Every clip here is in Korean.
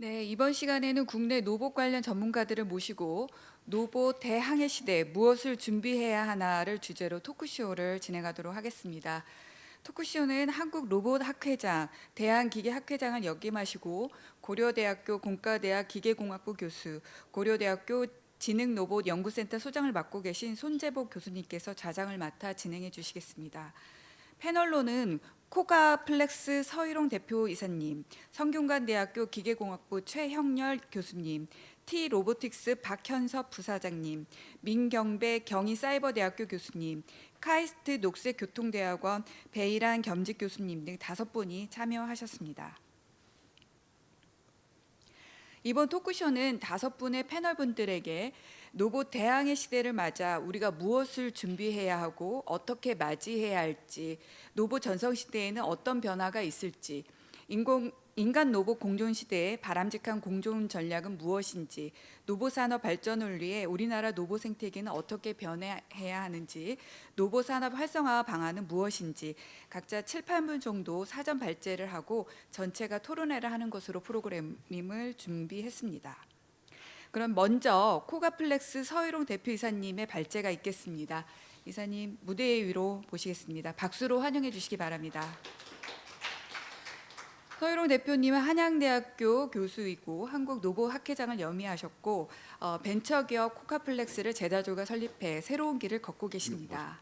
네, 이번 시간에는 국내 로봇 관련 전문가들을 모시고 로봇 대항해 시대 무엇을 준비해야 하나를 주제로 토크쇼를 진행하도록 하겠습니다. 토크쇼는 한국 로봇 학회장, 대한기계학회장을 역임하시고 고려대학교 공과대학 기계공학부 교수, 고려대학교 지능로봇연구센터 소장을 맡고 계신 손재복 교수님께서 좌장을 맡아 진행해 주시겠습니다. 패널로는 코가플렉스 서희롱 대표이사님, 성균관대학교 기계공학부 최형렬 교수님, T로보틱스 박현섭 부사장님, 민경배 경희사이버대학교 교수님, 카이스트 녹색교통대학원 배일환 겸직 교수님 등 5분이 참여하셨습니다. 이번 토크쇼는 5분의 패널분들에게 로봇 대항해 시대를 맞아 우리가 무엇을 준비해야 하고 어떻게 맞이해야 할지, 로봇 전성 시대에는 어떤 변화가 있을지, 인간 로봇 공존 시대의 바람직한 공존 전략은 무엇인지, 로봇 산업 발전을 위해 우리나라 로봇 생태계는 어떻게 변해야 하는지, 로봇 산업 활성화 방안은 무엇인지 각자 7, 8분 정도 사전 발제를 하고 전체가 토론회를 하는 것으로 프로그램을 준비했습니다. 그럼 먼저 코가플렉스 서희롱 대표이사님의 발제가 있겠습니다. 이사님 무대 위로 모시겠습니다. 박수로 환영해 주시기 바랍니다. 서희롱 대표님은 한양대학교 교수이고 한국 로봇 학회장을 역임하셨고 벤처기업 코카플렉스를 재다조가 설립해 새로운 길을 걷고 계십니다.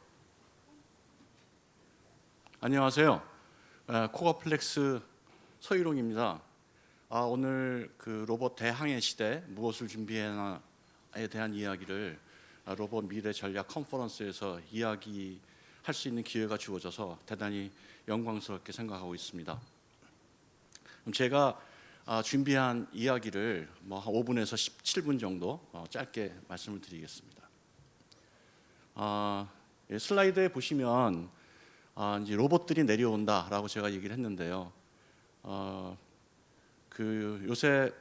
안녕하세요. 코가플렉스 서희롱입니다. 오늘 그 로봇 대항해 시대 무엇을 준비해야에 대한 이야기를 로봇 미래 전략 컨퍼런스에서 이야기할 수 있는 기회가 주어져서 대단히 영광스럽게 생각하고 있습니다. 그럼 제가 준비한 이야기를 한 5분에서 17분 정도 짧게 말씀을 드리겠습니다. 슬라이드에 보시면 이제 로봇들이 내려온다라고 제가 얘기를 했는데요. 그 요새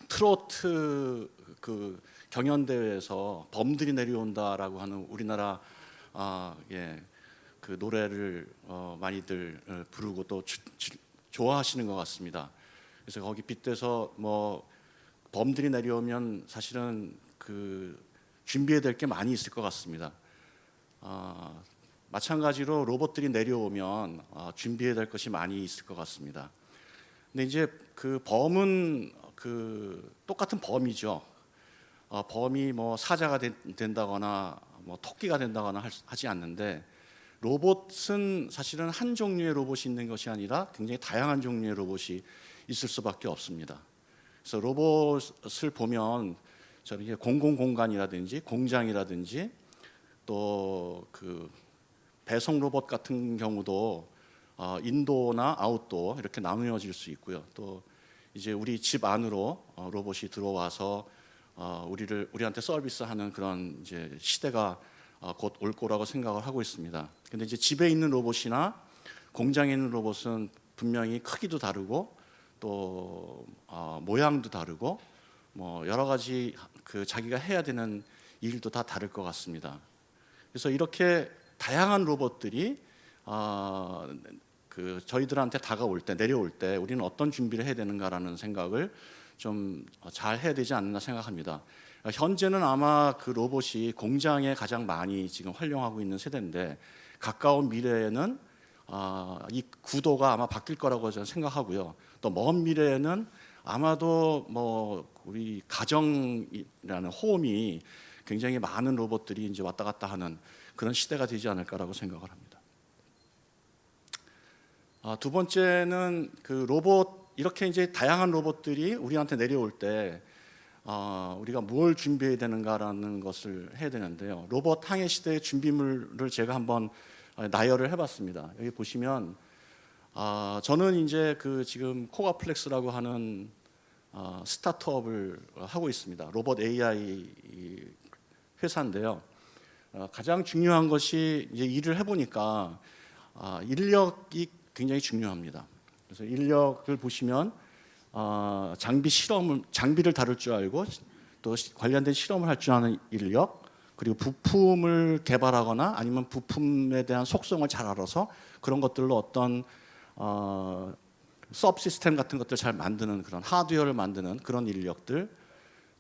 트로트 그 경연대회에서 범들이 내려온다라고 하는 우리나라 그 노래를 많이들 부르고 또 좋아하시는 것 같습니다. 그래서 거기 빗대서 범들이 내려오면 사실은 그 준비해야 될 게 많이 있을 것 같습니다. 마찬가지로 로봇들이 내려오면 준비해야 될 것이 많이 있을 것 같습니다. 근데 이제 그 범은 그 똑같은 범이죠. 범이 사자가 된다거나 토끼가 된다거나 하지 않는데 로봇은 사실은 한 종류의 로봇이 있는 것이 아니라 굉장히 다양한 종류의 로봇이 있을 수밖에 없습니다. 그래서 로봇을 보면 저렇게 공공공간이라든지 공장이라든지 또 그 배송 로봇 같은 경우도 인도어나 아웃도어 이렇게 나누어질 수 있고요. 또 이제 우리 집 안으로 로봇이 들어와서 우리한테 서비스하는 그런 이제 시대가 곧 올 거라고 생각을 하고 있습니다. 근데 이제 집에 있는 로봇이나 공장에 있는 로봇은 분명히 크기도 다르고 또 모양도 다르고 여러 가지 그 자기가 해야 되는 일도 다 다를 것 같습니다. 그래서 이렇게 다양한 로봇들이 그 저희들한테 다가올 때 내려올 때 우리는 어떤 준비를 해야 되는가라는 생각을 좀 잘 해야 되지 않나 생각합니다. 현재는 아마 그 로봇이 공장에 가장 많이 지금 활용하고 있는 세대인데 가까운 미래에는 이 구도가 아마 바뀔 거라고 저는 생각하고요. 또 먼 미래에는 아마도 우리 가정이라는 홈이 굉장히 많은 로봇들이 이제 왔다 갔다 하는 그런 시대가 되지 않을까라고 생각을 합니다. 두 번째는 그 로봇 이렇게 이제 다양한 로봇들이 우리한테 내려올 때 우리가 뭘 준비해야 되는가라는 것을 해야 되는데요. 로봇 항해 시대의 준비물을 제가 한번 나열을 해봤습니다. 여기 보시면 저는 이제 그 지금 코가플렉스라고 하는 스타트업을 하고 있습니다. 로봇 AI 회사인데요. 가장 중요한 것이 이제 일을 해보니까 인력이 굉장히 중요합니다. 그래서 인력을 보시면 장비를 다룰 줄 알고 또 관련된 실험을 할 줄 아는 인력, 그리고 부품을 개발하거나 아니면 부품에 대한 속성을 잘 알아서 그런 것들로 어떤 서브 시스템 같은 것들 잘 만드는 그런 하드웨어를 만드는 그런 인력들,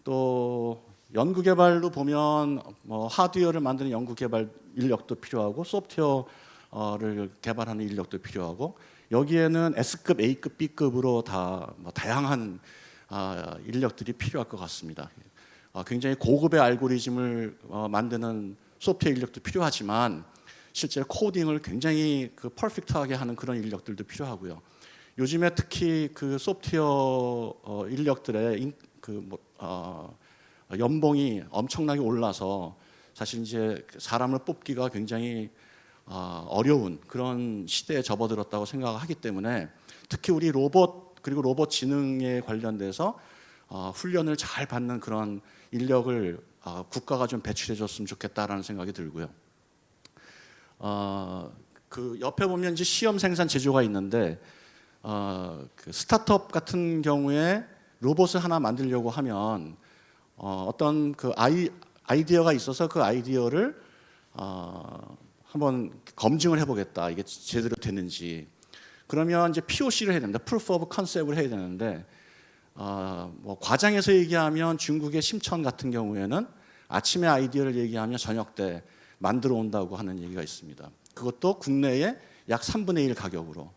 또 연구 개발로 보면 뭐 하드웨어를 만드는 연구 개발 인력도 필요하고 소프트웨어를 개발하는 인력도 필요하고, 여기에는 S급, A급, B급으로 다 뭐 다양한 인력들이 필요할 것 같습니다. 굉장히 고급의 알고리즘을 만드는 소프트웨어 인력도 필요하지만 실제 코딩을 굉장히 그 퍼펙트하게 하는 그런 인력들도 필요하고요. 요즘에 특히 그 소프트웨어 인력들의 연봉이 엄청나게 올라서 사실 이제 사람을 뽑기가 굉장히 어려운 그런 시대에 접어들었다고 생각하기 때문에, 특히 우리 로봇 그리고 로봇 지능에 관련돼서 훈련을 잘 받는 그런 인력을 국가가 좀 배출해 줬으면 좋겠다라는 생각이 들고요. 그 옆에 보면 이제 시험 생산 제조가 있는데, 그 스타트업 같은 경우에 로봇을 하나 만들려고 하면 어떤 그 아이디어가 있어서 그 아이디어를 한번 검증을 해보겠다, 이게 제대로 됐는지. 그러면 이제 POC를 해야 됩니다. Proof of Concept을 해야 되는데, 뭐 과장해서 얘기하면 중국의 심천 같은 경우에는 아침에 아이디어를 얘기하면 저녁 때 만들어 온다고 하는 얘기가 있습니다. 그것도 국내에 약 3분의 1 가격으로.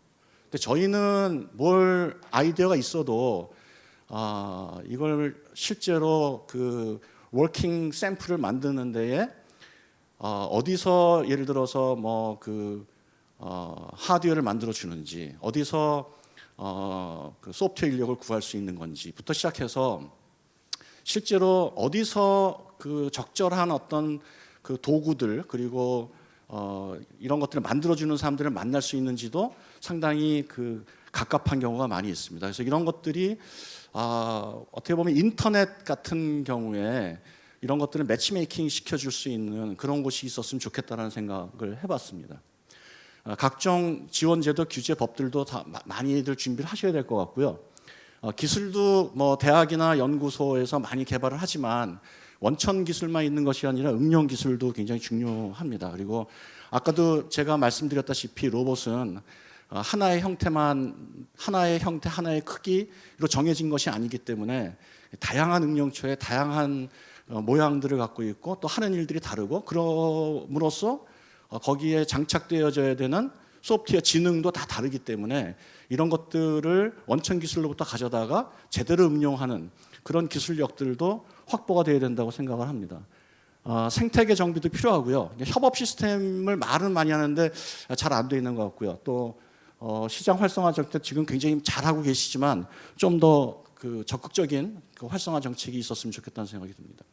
근데 저희는 뭘 아이디어가 있어도 이걸 실제로 그 워킹 샘플을 만드는 데에 어디서 예를 들어서 뭐 그 하드웨어를 만들어 주는지, 어디서 그 소프트웨어 인력을 구할 수 있는 건지부터 시작해서 실제로 어디서 그 적절한 어떤 그 도구들, 그리고 이런 것들을 만들어주는 사람들을 만날 수 있는지도 상당히 그 갑갑한 경우가 많이 있습니다. 그래서 이런 것들이 어떻게 보면 인터넷 같은 경우에 이런 것들을 매치메이킹 시켜줄 수 있는 그런 곳이 있었으면 좋겠다는 생각을 해봤습니다. 각종 지원제도, 규제, 법들도 다 많이들 준비를 하셔야 될 것 같고요. 기술도 뭐 대학이나 연구소에서 많이 개발을 하지만 원천 기술만 있는 것이 아니라 응용 기술도 굉장히 중요합니다. 그리고 아까도 제가 말씀드렸다시피 로봇은 하나의 형태, 하나의 크기로 정해진 것이 아니기 때문에 다양한 응용처에 다양한 모양들을 갖고 있고, 또 하는 일들이 다르고, 그럼으로써 거기에 장착되어져야 되는 소프트웨어 지능도 다 다르기 때문에 이런 것들을 원천 기술로부터 가져다가 제대로 응용하는 그런 기술력들도 확보가 돼야 된다고 생각을 합니다. 생태계 정비도 필요하고요. 협업 시스템을 말은 많이 하는데 잘 안 돼 있는 것 같고요. 또 시장 활성화 정책 지금 굉장히 잘하고 계시지만 좀 더 그 적극적인 그 활성화 정책이 있었으면 좋겠다는 생각이 듭니다.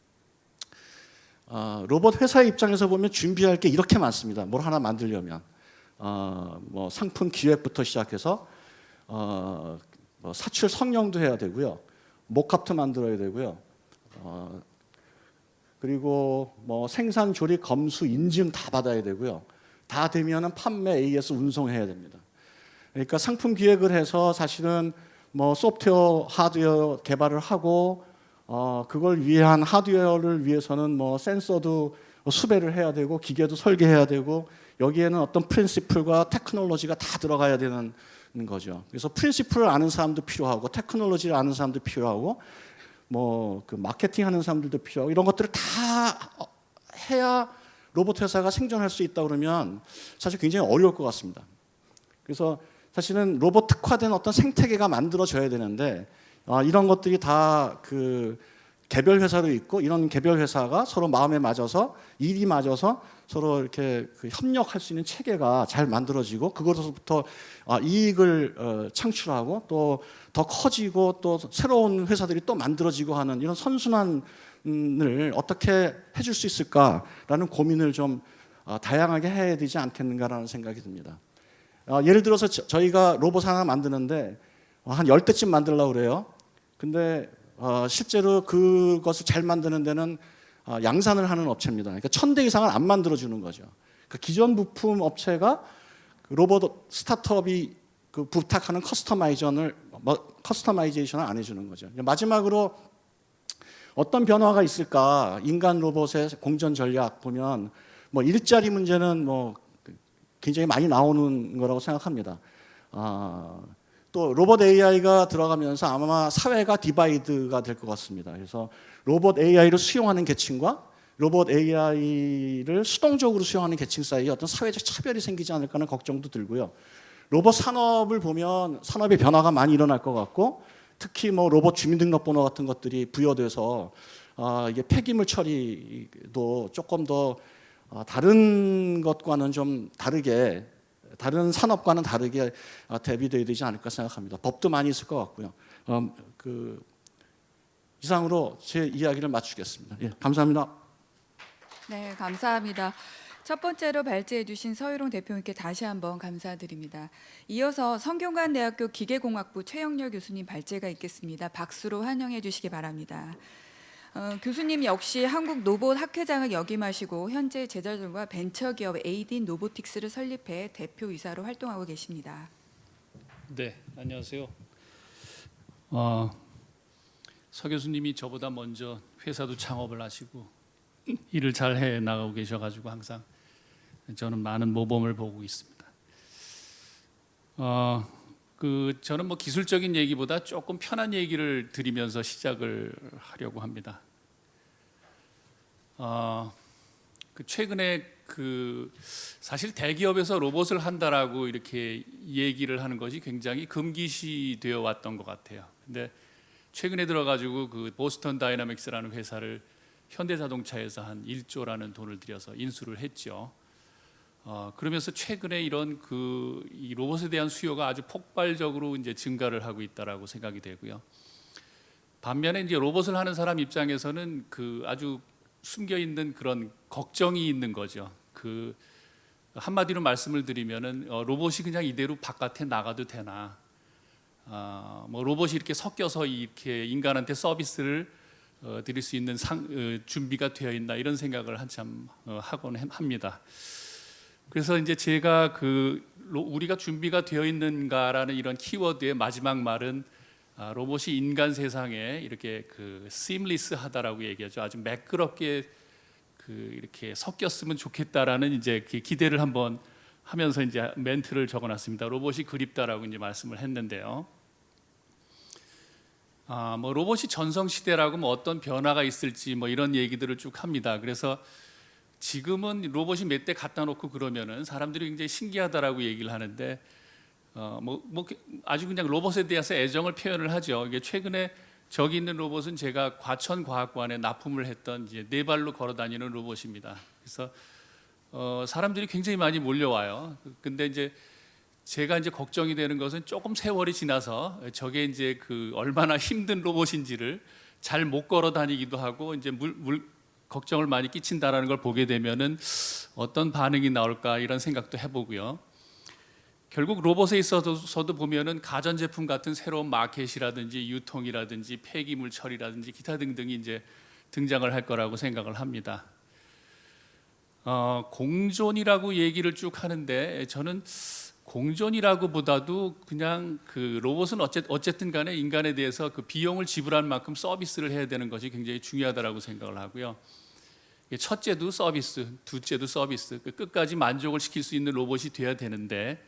로봇 회사의 입장에서 보면 준비할 게 이렇게 많습니다. 뭘 하나 만들려면 뭐 상품 기획부터 시작해서 뭐 사출 성형도 해야 되고요, 모캅도 만들어야 되고요, 그리고 뭐 생산, 조립, 검수, 인증 다 받아야 되고요. 다 되면은 판매, AS, 운송해야 됩니다. 그러니까 상품 기획을 해서 사실은 뭐 소프트웨어, 하드웨어 개발을 하고 그걸 위한 하드웨어를 위해서는 뭐 센서도 수배를 해야 되고 기계도 설계해야 되고, 여기에는 어떤 프린시플과 테크놀로지가 다 들어가야 되는 거죠. 그래서 프린시플을 아는 사람도 필요하고, 테크놀로지를 아는 사람도 필요하고, 뭐 그 마케팅 하는 사람들도 필요하고, 이런 것들을 다 해야 로봇 회사가 생존할 수 있다 그러면 사실 굉장히 어려울 것 같습니다. 그래서 사실은 로봇 특화된 어떤 생태계가 만들어져야 되는데, 이런 것들이 다 그 개별 회사도 있고, 이런 개별 회사가 서로 마음에 맞아서, 일이 맞아서 서로 이렇게 그 협력할 수 있는 체계가 잘 만들어지고, 그것으로부터 이익을 창출하고 또 더 커지고 또 새로운 회사들이 또 만들어지고 하는 이런 선순환을 어떻게 해줄 수 있을까라는 고민을 좀 다양하게 해야 되지 않겠는가라는 생각이 듭니다. 예를 들어서 저희가 로봇 하나 만드는데 한 10대쯤 만들려고 그래요. 근데 실제로 그것을 잘 만드는 데는 양산을 하는 업체입니다. 그러니까 1000대 이상을 안 만들어주는 거죠. 그러니까 기존 부품 업체가 로봇 스타트업이 그 부탁하는 커스터마이제이션을 안 해주는 거죠. 마지막으로 어떤 변화가 있을까? 인간 로봇의 공전 전략 보면 뭐 일자리 문제는 뭐 굉장히 많이 나오는 거라고 생각합니다. 또 로봇 AI가 들어가면서 아마 사회가 디바이드가 될 것 같습니다. 그래서 로봇 AI를 수용하는 계층과 로봇 AI를 수동적으로 수용하는 계층 사이에 어떤 사회적 차별이 생기지 않을까 하는 걱정도 들고요. 로봇 산업을 보면 산업의 변화가 많이 일어날 것 같고, 특히 뭐 로봇 주민등록번호 같은 것들이 부여돼서 이게 폐기물 처리도 조금 더 다른 것과는 좀 다르게, 다른 산업과는 다르게 대비되어야 되지 않을까 생각합니다. 법도 많이 있을 것 같고요. 이상으로 제 이야기를 마치겠습니다. 예, 감사합니다. 네, 감사합니다. 첫 번째로 발제해 주신 서유롱 대표님께 다시 한번 감사드립니다. 이어서 성균관대학교 기계공학부 최영렬 교수님 발제가 있겠습니다. 박수로 환영해 주시기 바랍니다. 교수님 역시 한국 로봇 학회장을 역임하시고 현재 제자들과 벤처기업 에이딘 로보틱스를 설립해 대표이사로 활동하고 계십니다. 네, 안녕하세요. 서 교수님이 저보다 먼저 회사도 창업을 하시고 일을 잘 해 나가고 계셔가지고 항상 저는 많은 모범을 보고 있습니다. 저는 뭐 기술적인 얘기보다 조금 편한 얘기를 드리면서 시작을 하려고 합니다. 최근에 사실 대기업에서 로봇을 한다라고 이렇게 얘기를 하는 것이 굉장히 금기시되어 왔던 것 같아요. 근데 최근에 들어가지고 그 보스턴 다이나믹스라는 회사를 현대자동차에서 한 1조라는 돈을 들여서 인수를 했죠. 그러면서 최근에 이런 이 로봇에 대한 수요가 아주 폭발적으로 이제 증가를 하고 있다라고 생각이 되고요. 반면에 이제 로봇을 하는 사람 입장에서는 아주 숨겨 있는 그런 걱정이 있는 거죠. 한마디로 말씀을 드리면은 로봇이 그냥 이대로 바깥에 나가도 되나? 뭐 로봇이 이렇게 섞여서 이렇게 인간한테 서비스를 드릴 수 있는 준비가 되어 있나 이런 생각을 한참 하곤 합니다. 그래서 이제 제가 우리가 준비가 되어 있는가라는 이런 키워드의 마지막 말은 로봇이 인간 세상에 이렇게 seamless하다라고 얘기하죠. 아주 매끄럽게 이렇게 섞였으면 좋겠다라는 이제 기대를 한번 하면서 이제 멘트를 적어놨습니다. 로봇이 그립다라고 이제 말씀을 했는데요. 뭐 로봇이 전성 시대라고 뭐 어떤 변화가 있을지 뭐 이런 얘기들을 쭉 합니다. 그래서 지금은 로봇이 몇 대 갖다 놓고 그러면은 사람들이 굉장히 신기하다라고 얘기를 하는데 아주 그냥 로봇에 대해서 애정을 표현을 하죠. 이게 최근에 저기 있는 로봇은 제가 과천과학관에 납품을 했던 이제 4발로 걸어 다니는 로봇입니다. 그래서 사람들이 굉장히 많이 몰려와요. 근데 이제 제가 이제 걱정이 되는 것은 조금 세월이 지나서 저게 이제 얼마나 힘든 로봇인지를 잘 못 걸어 다니기도 하고 이제 걱정을 많이 끼친다라는 걸 보게 되면은 어떤 반응이 나올까 이런 생각도 해보고요. 결국 로봇에 있어서도 보면은 가전제품 같은 새로운 마켓이라든지 유통이라든지 폐기물 처리라든지 기타 등등이 이제 등장을 할 거라고 생각을 합니다. 공존이라고 얘기를 쭉 하는데 저는 공존이라고보다도 그냥 로봇은 어쨌든 간에 인간에 대해서 비용을 지불한 만큼 서비스를 해야 되는 것이 굉장히 중요하다라고 생각을 하고요. 첫째도 서비스, 둘째도 서비스, 끝까지 만족을 시킬 수 있는 로봇이 돼야 되는데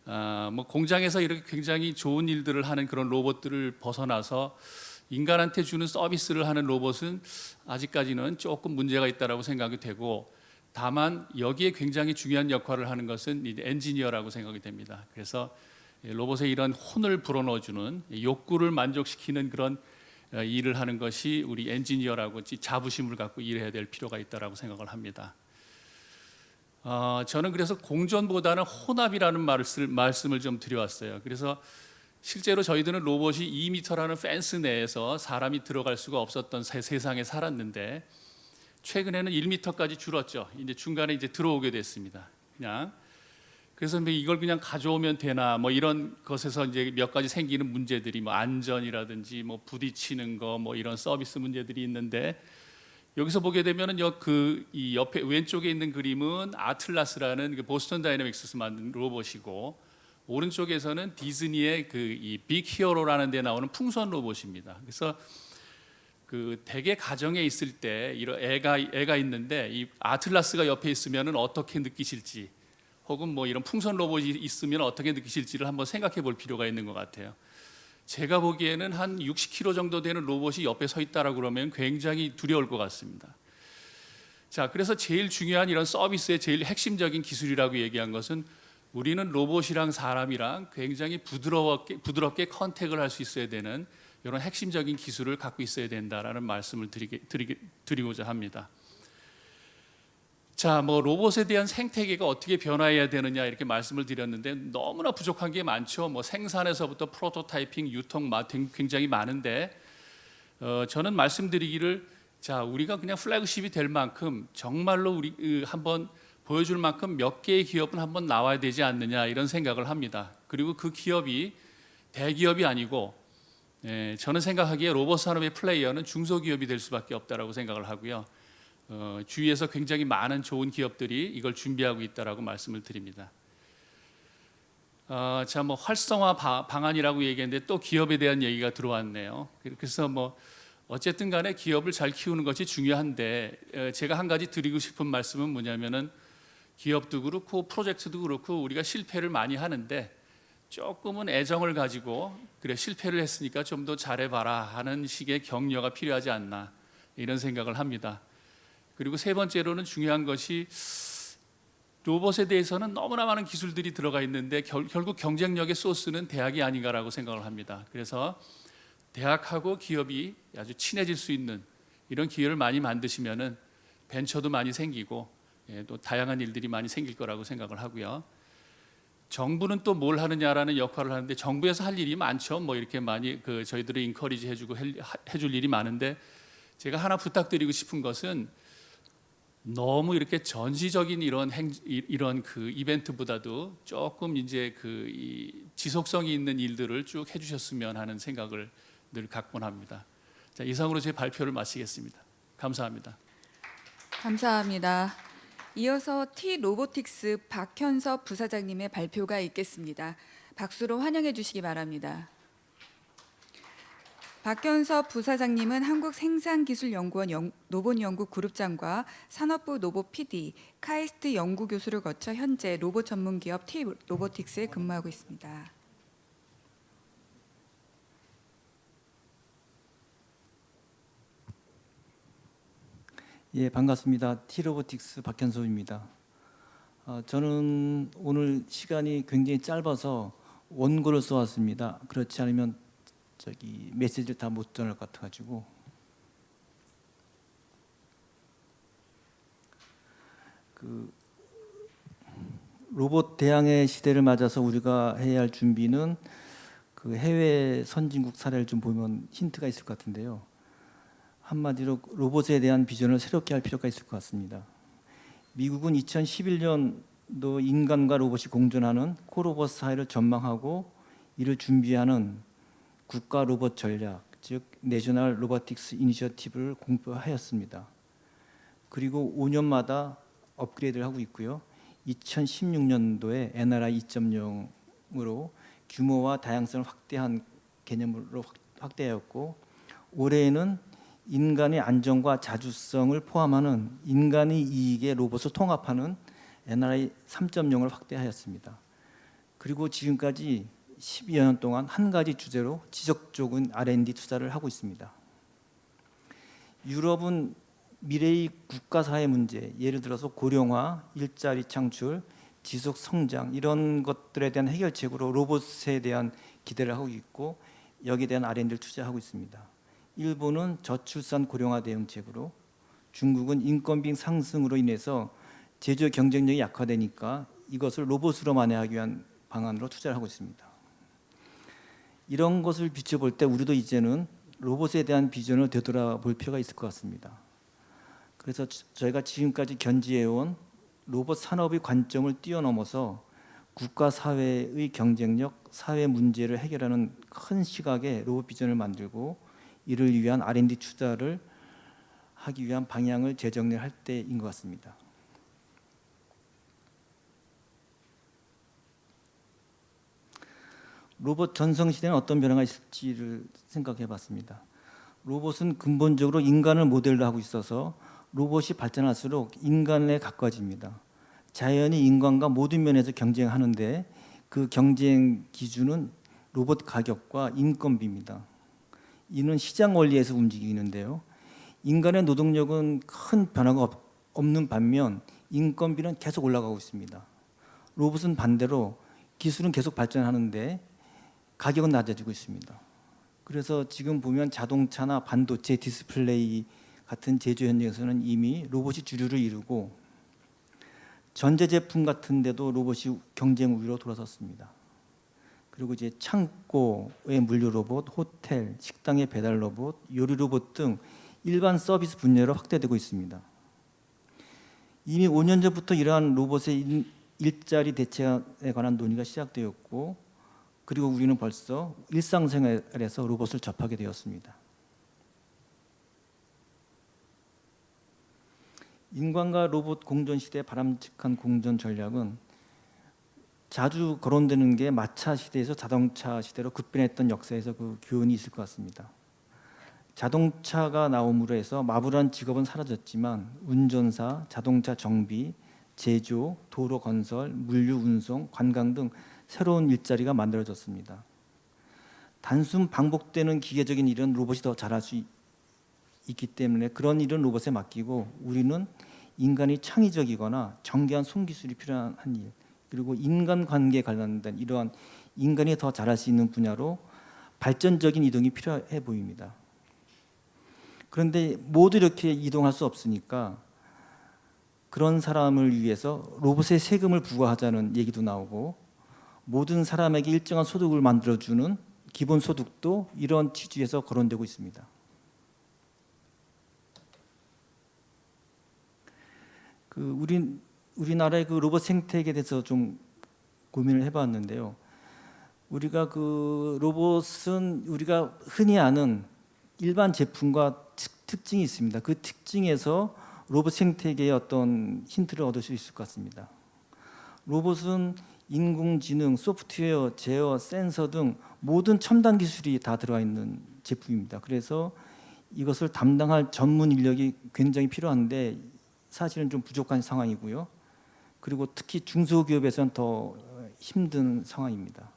뭐 공장에서 이렇게 굉장히 좋은 일들을 하는 그런 로봇들을 벗어나서 인간한테 주는 서비스를 하는 로봇은 아직까지는 조금 문제가 있다라고 생각이 되고, 다만 여기에 굉장히 중요한 역할을 하는 것은 엔지니어라고 생각이 됩니다. 그래서 로봇에 이런 혼을 불어넣어주는 욕구를 만족시키는 그런 일을 하는 것이 우리 엔지니어라고 자부심을 갖고 일해야 될 필요가 있다라고 생각을 합니다. 저는 그래서 공존보다는 혼합이라는 말씀을 좀 드려왔어요. 그래서 실제로 저희들은 로봇이 2m라는 펜스 내에서 사람이 들어갈 수가 없었던 세상에 살았는데 최근에는 1m까지 줄었죠. 이제 중간에 이제 들어오게 됐습니다. 그래서 이걸 그냥 가져오면 되나 뭐 이런 것에서 이제 몇 가지 생기는 문제들이 뭐 안전이라든지 뭐 부딪히는 거 뭐 이런 서비스 문제들이 있는데, 여기서 보게 되면은 이 옆에 왼쪽에 있는 그림은 아틀라스라는 보스턴 다이내믹스에서 만든 로봇이고, 오른쪽에서는 디즈니의 이 빅 히어로라는 데 나오는 풍선 로봇입니다. 그래서 대개 가정에 있을 때 이런 애가 있는데 이 아틀라스가 옆에 있으면은 어떻게 느끼실지, 혹은 뭐 이런 풍선 로봇이 있으면 어떻게 느끼실지를 한번 생각해 볼 필요가 있는 것 같아요. 제가 보기에는 한 60kg 정도 되는 로봇이 옆에 서 있다라고 그러면 굉장히 두려울 것 같습니다. 자, 그래서 제일 중요한 이런 서비스의 제일 핵심적인 기술이라고 얘기한 것은 우리는 로봇이랑 사람이랑 굉장히 부드럽게 컨택을 할 수 있어야 되는 이런 핵심적인 기술을 갖고 있어야 된다라는 말씀을 드리고자 합니다. 자, 뭐 로봇에 대한 생태계가 어떻게 변화해야 되느냐 이렇게 말씀을 드렸는데 너무나 부족한 게 많죠. 뭐 생산에서부터 프로토타이핑, 유통 굉장히 많은데 저는 말씀드리기를 자, 우리가 그냥 플래그십이 될 만큼 정말로 우리 한번 보여줄 만큼 몇 개의 기업은 한번 나와야 되지 않느냐 이런 생각을 합니다. 그리고 그 기업이 대기업이 아니고 저는 생각하기에 로봇 산업의 플레이어는 중소기업이 될 수밖에 없다라고 생각을 하고요. 주위에서 굉장히 많은 좋은 기업들이 이걸 준비하고 있다라고 말씀을 드립니다. 자, 뭐 활성화 방안이라고 얘기했는데 또 기업에 대한 얘기가 들어왔네요. 그래서 뭐 어쨌든 간에 기업을 잘 키우는 것이 중요한데 제가 한 가지 드리고 싶은 말씀은 뭐냐면은 기업도 그렇고 프로젝트도 그렇고 우리가 실패를 많이 하는데 조금은 애정을 가지고 그래 실패를 했으니까 좀 더 잘해봐라 하는 식의 격려가 필요하지 않나 이런 생각을 합니다. 그리고 세 번째로는 중요한 것이 로봇에 대해서는 너무나 많은 기술들이 들어가 있는데 결국 경쟁력의 소스는 대학이 아닌가라고 생각을 합니다. 그래서 대학하고 기업이 아주 친해질 수 있는 이런 기회를 많이 만드시면은 벤처도 많이 생기고 또 다양한 일들이 많이 생길 거라고 생각을 하고요. 정부는 또 뭘 하느냐라는 역할을 하는데 정부에서 할 일이 많죠. 뭐 이렇게 많이 저희들을 인커리지 해줄 일이 많은데 제가 하나 부탁드리고 싶은 것은 너무 이렇게 전시적인 이런 그 이벤트보다도 조금 이제 이 지속성이 있는 일들을 쭉 해주셨으면 하는 생각을 늘 갖곤 합니다. 자, 이상으로 제 발표를 마치겠습니다. 감사합니다. 감사합니다. 이어서 T-로보틱스 박현섭 부사장님의 발표가 있겠습니다. 박수로 환영해 주시기 바랍니다. 박현섭 부사장님은 한국생산기술연구원 로봇연구 그룹장과 산업부 로봇 PD, 카이스트 연구교수를 거쳐 현재 로봇 전문기업 T-로보틱스에 근무하고 있습니다. 예, 반갑습니다. T-로보틱스 박현섭입니다. 저는 오늘 시간이 굉장히 짧아서 원고를 써왔습니다. 그렇지 않으면 메시지를 다 못 전할 것 같아가지고 로봇 대항해 시대를 맞아서 우리가 해야 할 준비는 해외 선진국 사례를 좀 보면 힌트가 있을 것 같은데요. 한마디로 로봇에 대한 비전을 새롭게 할 필요가 있을 것 같습니다. 미국은 2011년도 인간과 로봇이 공존하는 코로봇 사회를 전망하고 이를 준비하는 국가 로봇 전략, 즉 내셔널 로보틱스 이니셔티브를 공표하였습니다. 그리고 5년마다 업그레이드를 하고 있고요. 2016년도에 NRI 2.0으로 규모와 다양성을 확대한 개념으로 확대하였고 올해에는 인간의 안전과 자주성을 포함하는 인간의 이익의 로봇을 통합하는 NRI 3.0을 확대하였습니다. 그리고 지금까지 12여 년 동안 한 가지 주제로 지속적인 R&D 투자를 하고 있습니다. 유럽은 미래의 국가사회 문제, 예를 들어서 고령화, 일자리 창출, 지속 성장 이런 것들에 대한 해결책으로 로봇에 대한 기대를 하고 있고 여기에 대한 R&D를 투자하고 있습니다. 일본은 저출산 고령화 대응책으로, 중국은 인건비 상승으로 인해서 제조 경쟁력이 약화되니까 이것을 로봇으로 만회하기 위한 방안으로 투자를 하고 있습니다. 이런 것을 비춰볼 때 우리도 이제는 로봇에 대한 비전을 되돌아볼 필요가 있을 것 같습니다. 그래서 저희가 지금까지 견지해온 로봇 산업의 관점을 뛰어넘어서 국가 사회의 경쟁력, 사회 문제를 해결하는 큰 시각의 로봇 비전을 만들고 이를 위한 R&D 투자를 하기 위한 방향을 재정리할 때인 것 같습니다. 로봇 전성시대는 어떤 변화가 있을지를 생각해 봤습니다. 로봇은 근본적으로 인간을 모델로 하고 있어서 로봇이 발전할수록 인간에 가까워집니다. 자연이 인간과 모든 면에서 경쟁하는데 그 경쟁 기준은 로봇 가격과 인건비입니다. 이는 시장 원리에서 움직이는데요. 인간의 노동력은 큰 변화가 없는 반면 인건비는 계속 올라가고 있습니다. 로봇은 반대로 기술은 계속 발전하는데 가격은 낮아지고 있습니다. 그래서 지금 보면 자동차나 반도체, 디스플레이 같은 제조 현장에서는 이미 로봇이 주류를 이루고 전자제품 같은 데도 로봇이 경쟁 우위로 돌아섰습니다. 그리고 이제 창고의 물류 로봇, 호텔, 식당의 배달 로봇, 요리 로봇 등 일반 서비스 분야로 확대되고 있습니다. 이미 5년 전부터 이러한 로봇의 일자리 대체에 관한 논의가 시작되었고, 그리고 우리는 벌써 일상생활에서 로봇을 접하게 되었습니다. 인간과 로봇 공존 시대의 바람직한 공존 전략은 자주 거론되는 게 마차 시대에서 자동차 시대로 급변했던 역사에서 그 교훈이 있을 것 같습니다. 자동차가 나옴으로 해서 마블한 직업은 사라졌지만 운전사, 자동차 정비, 제조, 도로 건설, 물류 운송, 관광 등 새로운 일자리가 만들어졌습니다. 단순 반복되는 기계적인 일은 로봇이 더 잘할 수 있기 때문에 그런 일은 로봇에 맡기고 우리는 인간이 창의적이거나 정교한 손기술이 필요한 일, 그리고 인간관계에 관련된 이러한 인간이 더 잘할 수 있는 분야로 발전적인 이동이 필요해 보입니다. 그런데 모두 이렇게 이동할 수 없으니까 그런 사람을 위해서 로봇에 세금을 부과하자는 얘기도 나오고 모든 사람에게 일정한 소득을 만들어주는 기본소득도 이런 취지에서 거론되고 있습니다. 우리나라의 그 로봇 생태계에 대해서 좀 고민을 해봤는데요. 우리가 그 로봇은 우리가 흔히 아는 일반 제품과 특징이 있습니다. 그 특징에서 로봇 생태계의 어떤 힌트를 얻을 수 있을 것 같습니다. 로봇은 인공지능, 소프트웨어, 제어, 센서 등 모든 첨단 기술이 다 들어가 있는 제품입니다. 그래서 이것을 담당할 전문 인력이 굉장히 필요한데 사실은 좀 부족한 상황이고요. 그리고 특히 중소기업에서는 더 힘든 상황입니다.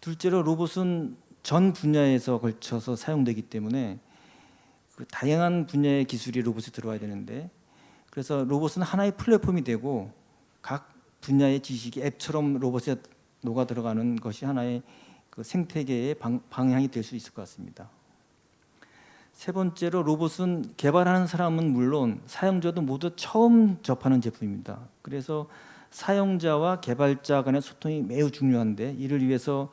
둘째로 로봇은 전 분야에서 걸쳐서 사용되기 때문에 그 다양한 분야의 기술이 로봇에 들어와야 되는데 그래서 로봇은 하나의 플랫폼이 되고 각 분야의 지식이 앱처럼 로봇에 녹아 들어가는 것이 하나의 그 생태계의 방향이 될 수 있을 것 같습니다. 세 번째로 로봇은 개발하는 사람은 물론 사용자도 모두 처음 접하는 제품입니다. 그래서 사용자와 개발자 간의 소통이 매우 중요한데 이를 위해서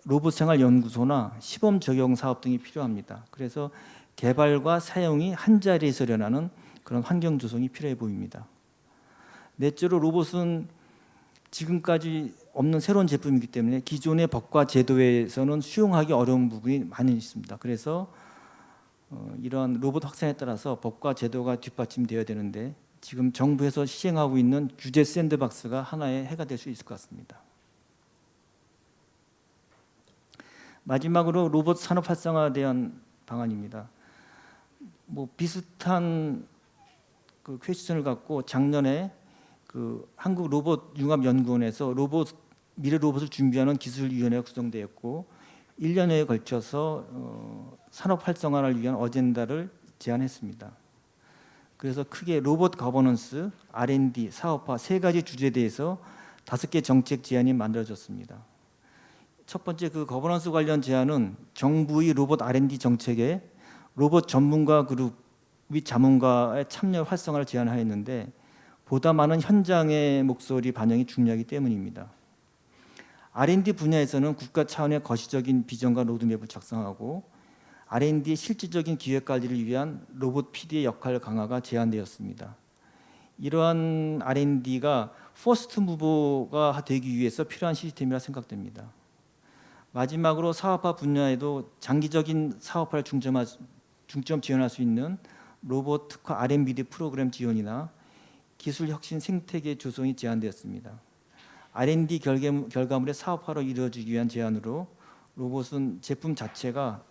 로봇생활연구소나 시범 적용 사업 등이 필요합니다. 그래서 개발과 사용이 한 자리에서 일어나는 그런 환경 조성이 필요해 보입니다. 넷째로 로봇은 지금까지 없는 새로운 제품이기 때문에 기존의 법과 제도에서는 수용하기 어려운 부분이 많이 있습니다. 그래서 이러한 로봇 확산에 따라서 법과 제도가 뒷받침되어야 되는데 지금 정부에서 시행하고 있는 규제 샌드박스가 하나의 해가 될 수 있을 것 같습니다. 마지막으로 로봇 산업 활성화에 대한 방안입니다. 비슷한 그 퀘스천을 갖고 작년에 그 한국 로봇 융합 연구원에서 미래 로봇을 준비하는 기술위원회가 구성되었고 1년여에 걸쳐서 산업 활성화를 위한 어젠다를 제안했습니다. 그래서 크게 로봇 거버넌스, R&D, 사업화 세 가지 주제에 대해서 5개 정책 제안이 만들어졌습니다. 첫 번째 그 거버넌스 관련 제안은 정부의 로봇 R&D 정책에 로봇 전문가 그룹 및 자문가의 참여 활성화를 제안하였는데 보다 많은 현장의 목소리 반영이 중요하기 때문입니다. R&D 분야에서는 국가 차원의 거시적인 비전과 로드맵을 작성하고 R&D의 실질적인 기획 관리를 위한 로봇 PD의 역할 강화가 제안되었습니다. 이러한 R&D가 퍼스트 무버가 되기 위해서 필요한 시스템이라 생각됩니다. 마지막으로 사업화 분야에도 장기적인 사업화를 중점 지원할 수 있는 로봇 특화 R&D 프로그램 지원이나 기술 혁신 생태계 조성이 제안되었습니다. R&D 결과물의 사업화로 이루어지기 위한 제안으로 로봇은 제품 자체가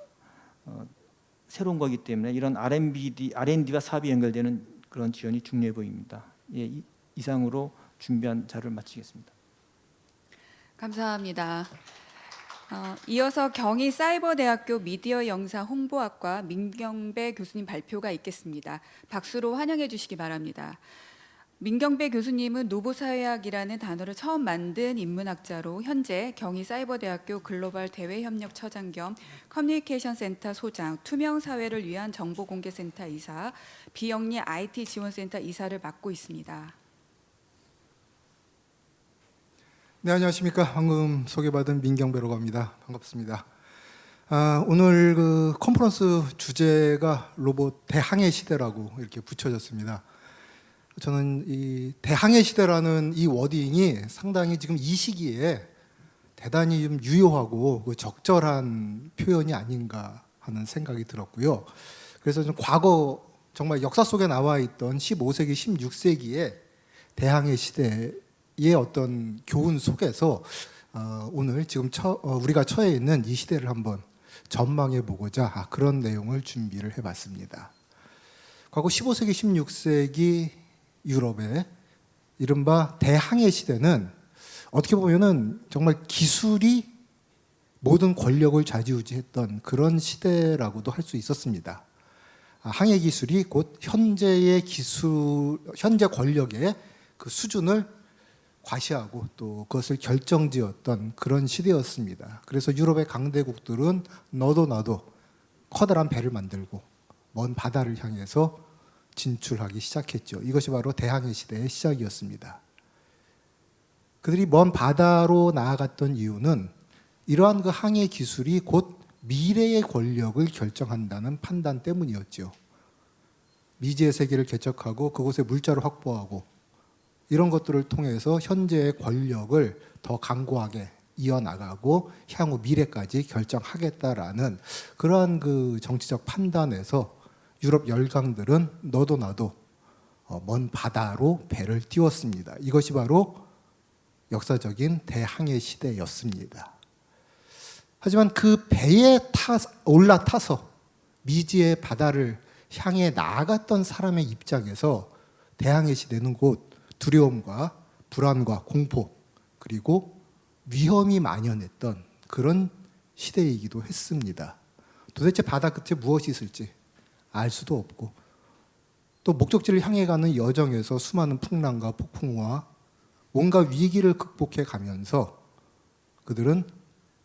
새로운 거기 때문에 이런 R&D와 사업이 연결되는 그런 지원이 중요해 보입니다. 이상으로 준비한 자료를 마치겠습니다. 감사합니다. 이어서 경희사이버대학교 미디어영상홍보학과 민경배 교수님 발표가 있겠습니다. 박수로 환영해 주시기 바랍니다. 민경배 교수님은 노보사회학이라는 단어를 처음 만든 인문학자로 현재 경희사이버대학교 글로벌 대외협력처장 겸 커뮤니케이션 센터 소장, 투명사회를 위한 정보공개센터 이사, 비영리 IT 지원센터 이사를 맡고 있습니다. 네, 안녕하십니까. 방금 소개받은 민경배라고 합니다. 반갑습니다. 오늘 그 컨퍼런스 주제가 로봇 대항해 시대라고 이렇게 붙여졌습니다. 저는 이 대항해 시대라는 이 워딩이 상당히 지금 이 시기에 대단히 좀 유효하고 그 적절한 표현이 아닌가 하는 생각이 들었고요. 그래서 좀 과거 정말 역사 속에 나와 있던 15세기, 16세기의 대항해 시대의 어떤 교훈 속에서 오늘 지금 우리가 처해 있는 이 시대를 한번 전망해 보고자 그런 내용을 준비를 해봤습니다. 과거 15세기, 16세기 유럽의 이른바 대항해 시대는 어떻게 보면은 정말 기술이 모든 권력을 좌지우지했던 그런 시대라고도 할 수 있었습니다. 항해 기술이 곧 현재 권력의 그 수준을 과시하고 또 그것을 결정지었던 그런 시대였습니다. 그래서 유럽의 강대국들은 너도 나도 커다란 배를 만들고 먼 바다를 향해서 진출하기 시작했죠. 이것이 바로 대항해 시대의 시작이었습니다. 그들이 먼 바다로 나아갔던 이유는 이러한 그 항해 기술이 곧 미래의 권력을 결정한다는 판단 때문이었죠. 미지의 세계를 개척하고 그곳에 물자를 확보하고 이런 것들을 통해서 현재의 권력을 더 강고하게 이어나가고 향후 미래까지 결정하겠다라는 그러한 그 정치적 판단에서 유럽 열강들은 너도 나도 먼 바다로 배를 띄웠습니다. 이것이 바로 역사적인 대항해 시대였습니다. 하지만 그 배에 올라타서 미지의 바다를 향해 나아갔던 사람의 입장에서 대항해 시대는 곧 두려움과 불안과 공포 그리고 위험이 만연했던 그런 시대이기도 했습니다. 도대체 바다 끝에 무엇이 있을지 알 수도 없고 또 목적지를 향해 가는 여정에서 수많은 풍랑과 폭풍과 온갖 위기를 극복해 가면서 그들은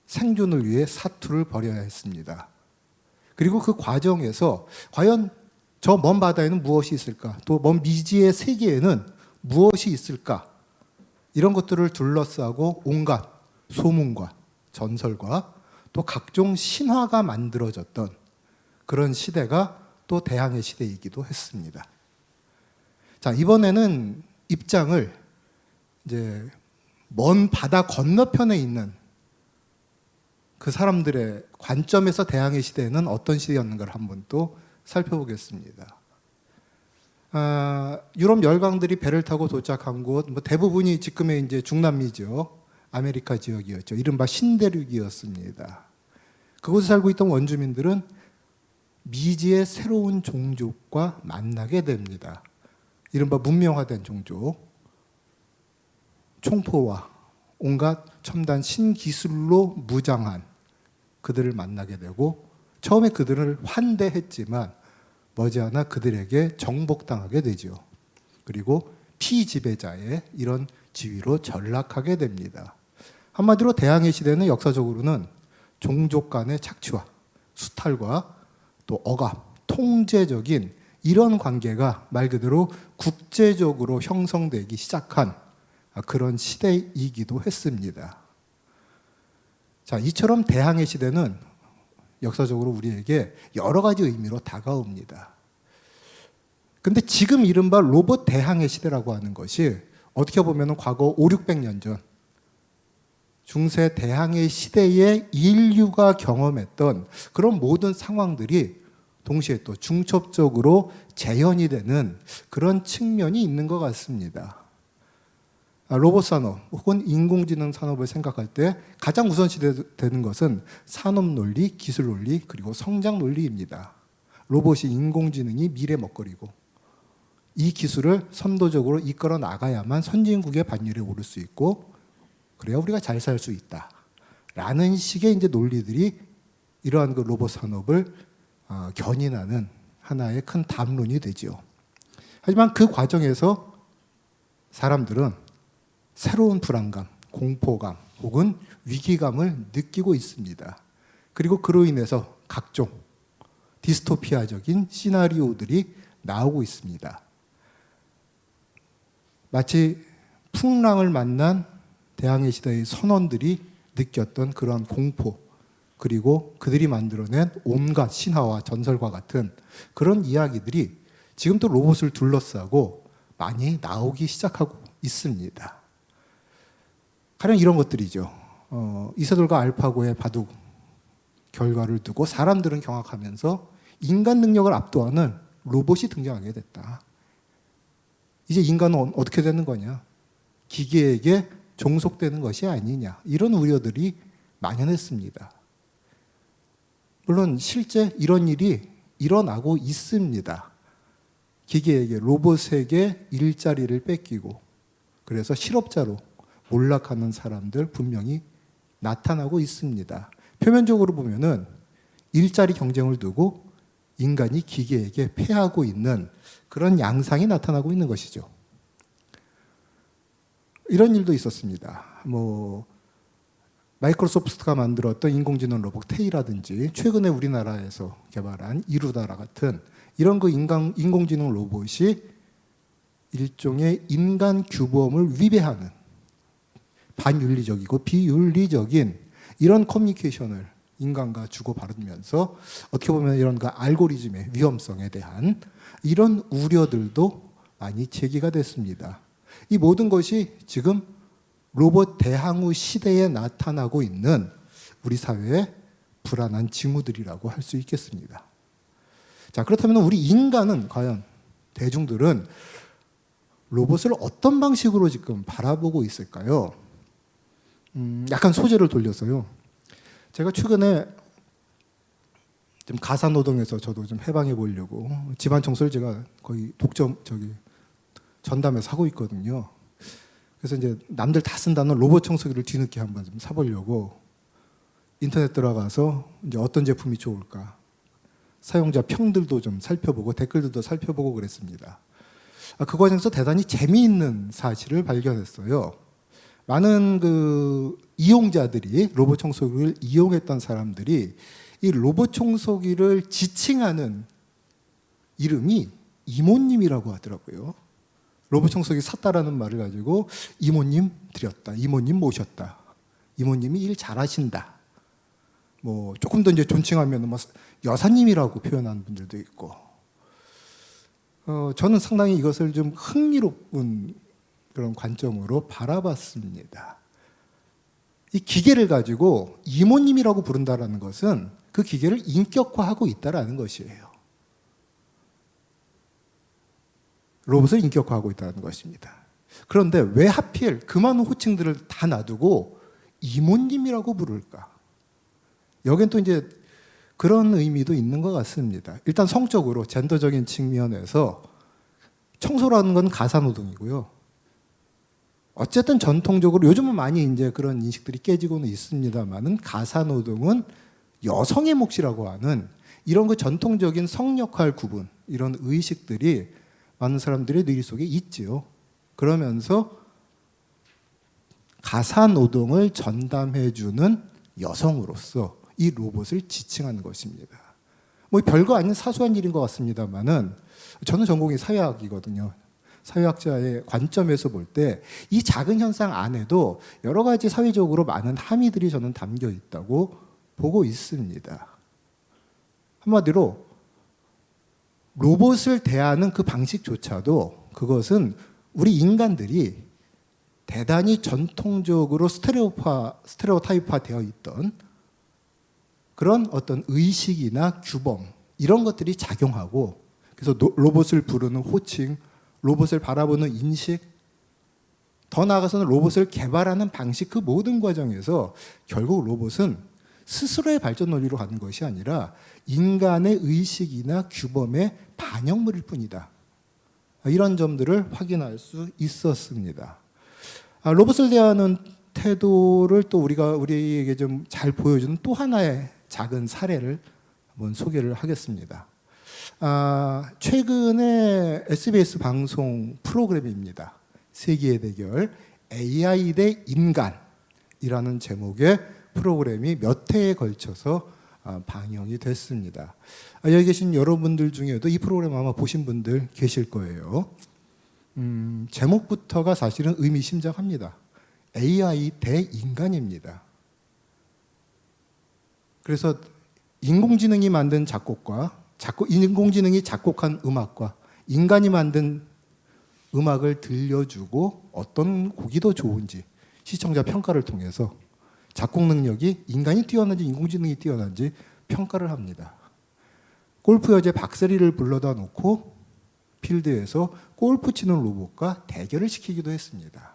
생존을 위해 사투를 벌여야 했습니다. 그리고 그 과정에서 과연 저 먼 바다에는 무엇이 있을까? 또 먼 미지의 세계에는 무엇이 있을까? 이런 것들을 둘러싸고 온갖 소문과 전설과 또 각종 신화가 만들어졌던 그런 시대가 또 대항해 시대이기도 했습니다. 자, 이번에는 입장을 이제 먼 바다 건너편에 있는 그 사람들의 관점에서 대항해 시대는 어떤 시대였는가를 한번 또 살펴보겠습니다. 유럽 열강들이 배를 타고 도착한 곳, 대부분이 지금의 이제 중남미죠. 아메리카 지역이었죠. 이른바 신대륙이었습니다. 그곳에 살고 있던 원주민들은 미지의 새로운 종족과 만나게 됩니다. 이른바 문명화된 종족, 총포와 온갖 첨단 신기술로 무장한 그들을 만나게 되고 처음에 그들을 환대했지만 머지않아 그들에게 정복당하게 되죠. 그리고 피지배자의 이런 지위로 전락하게 됩니다. 한마디로 대항해 시대는 역사적으로는 종족 간의 착취와 수탈과 또 억압, 통제적인 이런 관계가 말 그대로 국제적으로 형성되기 시작한 그런 시대이기도 했습니다. 자, 이처럼 대항해 시대는 역사적으로 우리에게 여러 가지 의미로 다가옵니다. 근데 지금 이른바 로봇 대항해 시대라고 하는 것이 어떻게 보면 과거 500~600년 전 중세 대항해 시대에 인류가 경험했던 그런 모든 상황들이 동시에 또 중첩적으로 재현이 되는 그런 측면이 있는 것 같습니다. 로봇 산업 혹은 인공지능 산업을 생각할 때 가장 우선시 되는 것은 산업 논리, 기술 논리, 그리고 성장 논리입니다. 로봇이 인공지능이 미래 먹거리고 이 기술을 선도적으로 이끌어 나가야만 선진국의 반열에 오를 수 있고 그래야 우리가 잘 살 수 있다. 라는 식의 이제 논리들이 이러한 그 로봇 산업을 견인하는 하나의 큰 담론이 되지요. 하지만 그 과정에서 사람들은 새로운 불안감, 공포감 혹은 위기감을 느끼고 있습니다. 그리고 그로 인해서 각종 디스토피아적인 시나리오들이 나오고 있습니다. 마치 풍랑을 만난 대항해 시대의 선원들이 느꼈던 그러한 공포, 그리고 그들이 만들어낸 온갖 신화와 전설과 같은 그런 이야기들이 지금도 로봇을 둘러싸고 많이 나오기 시작하고 있습니다. 가령 이런 것들이죠. 이세돌과 알파고의 바둑 결과를 두고 사람들은 경악하면서 인간 능력을 압도하는 로봇이 등장하게 됐다. 이제 인간은 어떻게 되는 거냐? 기계에게 종속되는 것이 아니냐. 이런 우려들이 만연했습니다. 물론 실제 이런 일이 일어나고 있습니다. 기계에게, 로봇에게 일자리를 뺏기고 그래서 실업자로 몰락하는 사람들 분명히 나타나고 있습니다. 표면적으로 보면은 일자리 경쟁을 두고 인간이 기계에게 패하고 있는 그런 양상이 나타나고 있는 것이죠. 이런 일도 있었습니다. 마이크로소프트가 만들었던 인공지능 로봇 테이라든지 최근에 우리나라에서 개발한 이루다라 같은 이런 그 인공지능 로봇이 일종의 인간 규범을 위배하는 반윤리적이고 비윤리적인 이런 커뮤니케이션을 인간과 주고받으면서 어떻게 보면 이런 그 알고리즘의 위험성에 대한 이런 우려들도 많이 제기가 됐습니다. 이 모든 것이 지금 로봇 대항우 시대에 나타나고 있는 우리 사회의 불안한 징후들이라고 할 수 있겠습니다. 자, 그렇다면 우리 인간은 과연 대중들은 로봇을 어떤 방식으로 지금 바라보고 있을까요? 약간 소재를 돌려서요. 제가 최근에 좀 가사 노동에서 저도 좀 해방해 보려고 집안 청소를 제가 거의 전담해서 하고 있거든요. 그래서 이제 남들 다 쓴다는 로봇 청소기를 뒤늦게 한번 좀 사보려고 인터넷 들어가서 이제 어떤 제품이 좋을까 사용자 평들도 좀 살펴보고 댓글들도 살펴보고 그랬습니다. 그 과정에서 대단히 재미있는 사실을 발견했어요. 많은 그 이용자들이 로봇 청소기를 이용했던 사람들이 이 로봇 청소기를 지칭하는 이름이 이모님이라고 하더라고요. 로봇 청소기 샀다라는 말을 가지고 이모님 드렸다, 이모님 모셨다, 이모님이 일 잘하신다. 조금 더 이제 존칭하면 여사님이라고 표현하는 분들도 있고. 저는 상당히 이것을 좀 흥미로운 그런 관점으로 바라봤습니다. 이 기계를 가지고 이모님이라고 부른다라는 것은 그 기계를 인격화하고 있다라는 것이에요. 로봇을 인격화하고 있다는 것입니다. 그런데 왜 하필 그 많은 호칭들을 다 놔두고 이모님이라고 부를까? 여긴 또 이제 그런 의미도 있는 것 같습니다. 일단 성적으로 젠더적인 측면에서 청소라는 건 가사노동이고요. 어쨌든 전통적으로 요즘은 많이 이제 그런 인식들이 깨지고는 있습니다만은 가사노동은 여성의 몫이라고 하는 이런 그 전통적인 성역할 구분, 이런 의식들이 많은 사람들의 뇌리 속에 있지요. 그러면서 가사노동을 전담해주는 여성으로서 이 로봇을 지칭하는 것입니다. 별거 아닌 사소한 일인 것 같습니다만은 저는 전공이 사회학이거든요. 사회학자의 관점에서 볼 때 이 작은 현상 안에도 여러 가지 사회적으로 많은 함의들이 저는 담겨 있다고 보고 있습니다. 한마디로 로봇을 대하는 그 방식조차도 그것은 우리 인간들이 대단히 전통적으로 스테레오타입화 되어 있던 그런 어떤 의식이나 규범 이런 것들이 작용하고 그래서 로봇을 부르는 호칭, 로봇을 바라보는 인식, 더 나아가서는 로봇을 개발하는 방식 그 모든 과정에서 결국 로봇은 스스로의 발전 논리로 가는 것이 아니라 인간의 의식이나 규범의 반영물일 뿐이다 이런 점들을 확인할 수 있었습니다. 로봇을 대하는 태도를 또 우리에게 좀 잘 보여주는 또 하나의 작은 사례를 한번 소개를 하겠습니다. 최근에 SBS 방송 프로그램입니다. 세기의 대결 AI 대 인간이라는 제목의 프로그램이 몇 회에 걸쳐서 방영이 됐습니다. 여기 계신 여러분들 중에도 이 프로그램 아마 보신 분들 계실 거예요. 제목부터가 사실은 의미심장합니다. AI 대 인간입니다. 그래서 인공지능이 만든 작곡과 인공지능이 작곡한 음악과 인간이 만든 음악을 들려주고 어떤 곡이 더 좋은지 시청자 평가를 통해서 작곡 능력이 인간이 뛰어난지 인공지능이 뛰어난지 평가를 합니다. 골프 여제 박세리를 불러다 놓고 필드에서 골프 치는 로봇과 대결을 시키기도 했습니다.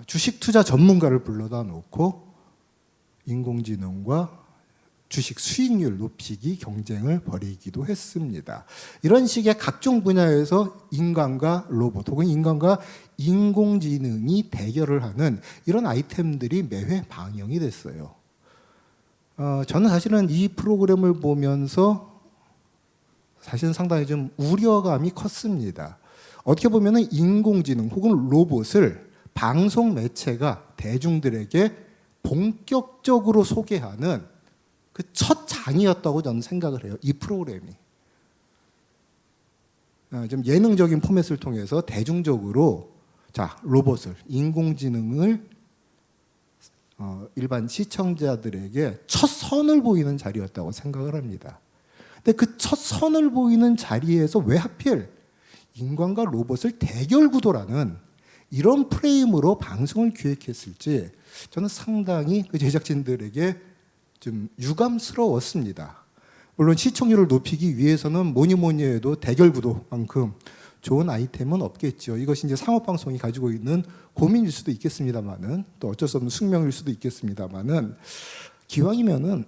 주식 투자 전문가를 불러다 놓고 인공지능과 주식 수익률 높이기 경쟁을 벌이기도 했습니다. 이런 식의 각종 분야에서 인간과 로봇 혹은 인간과 인공지능이 대결을 하는 이런 아이템들이 매회 방영이 됐어요. 저는 사실은 이 프로그램을 보면서 사실은 상당히 좀 우려감이 컸습니다. 어떻게 보면 인공지능 혹은 로봇을 방송 매체가 대중들에게 본격적으로 소개하는 그 첫 장이었다고 저는 생각을 해요. 이 프로그램이. 좀 예능적인 포맷을 통해서 대중적으로 로봇을, 인공지능을 일반 시청자들에게 첫 선을 보이는 자리였다고 생각을 합니다. 근데 그 첫 선을 보이는 자리에서 왜 하필 인간과 로봇을 대결 구도라는 이런 프레임으로 방송을 기획했을지 저는 상당히 그 제작진들에게 좀 유감스러웠습니다. 물론 시청률을 높이기 위해서는 뭐니 해도 대결 구도만큼 좋은 아이템은 없겠죠. 이것이 이제 상업방송이 가지고 있는 고민일 수도 있겠습니다만은 또 어쩔 수 없는 숙명일 수도 있겠습니다만은 기왕이면은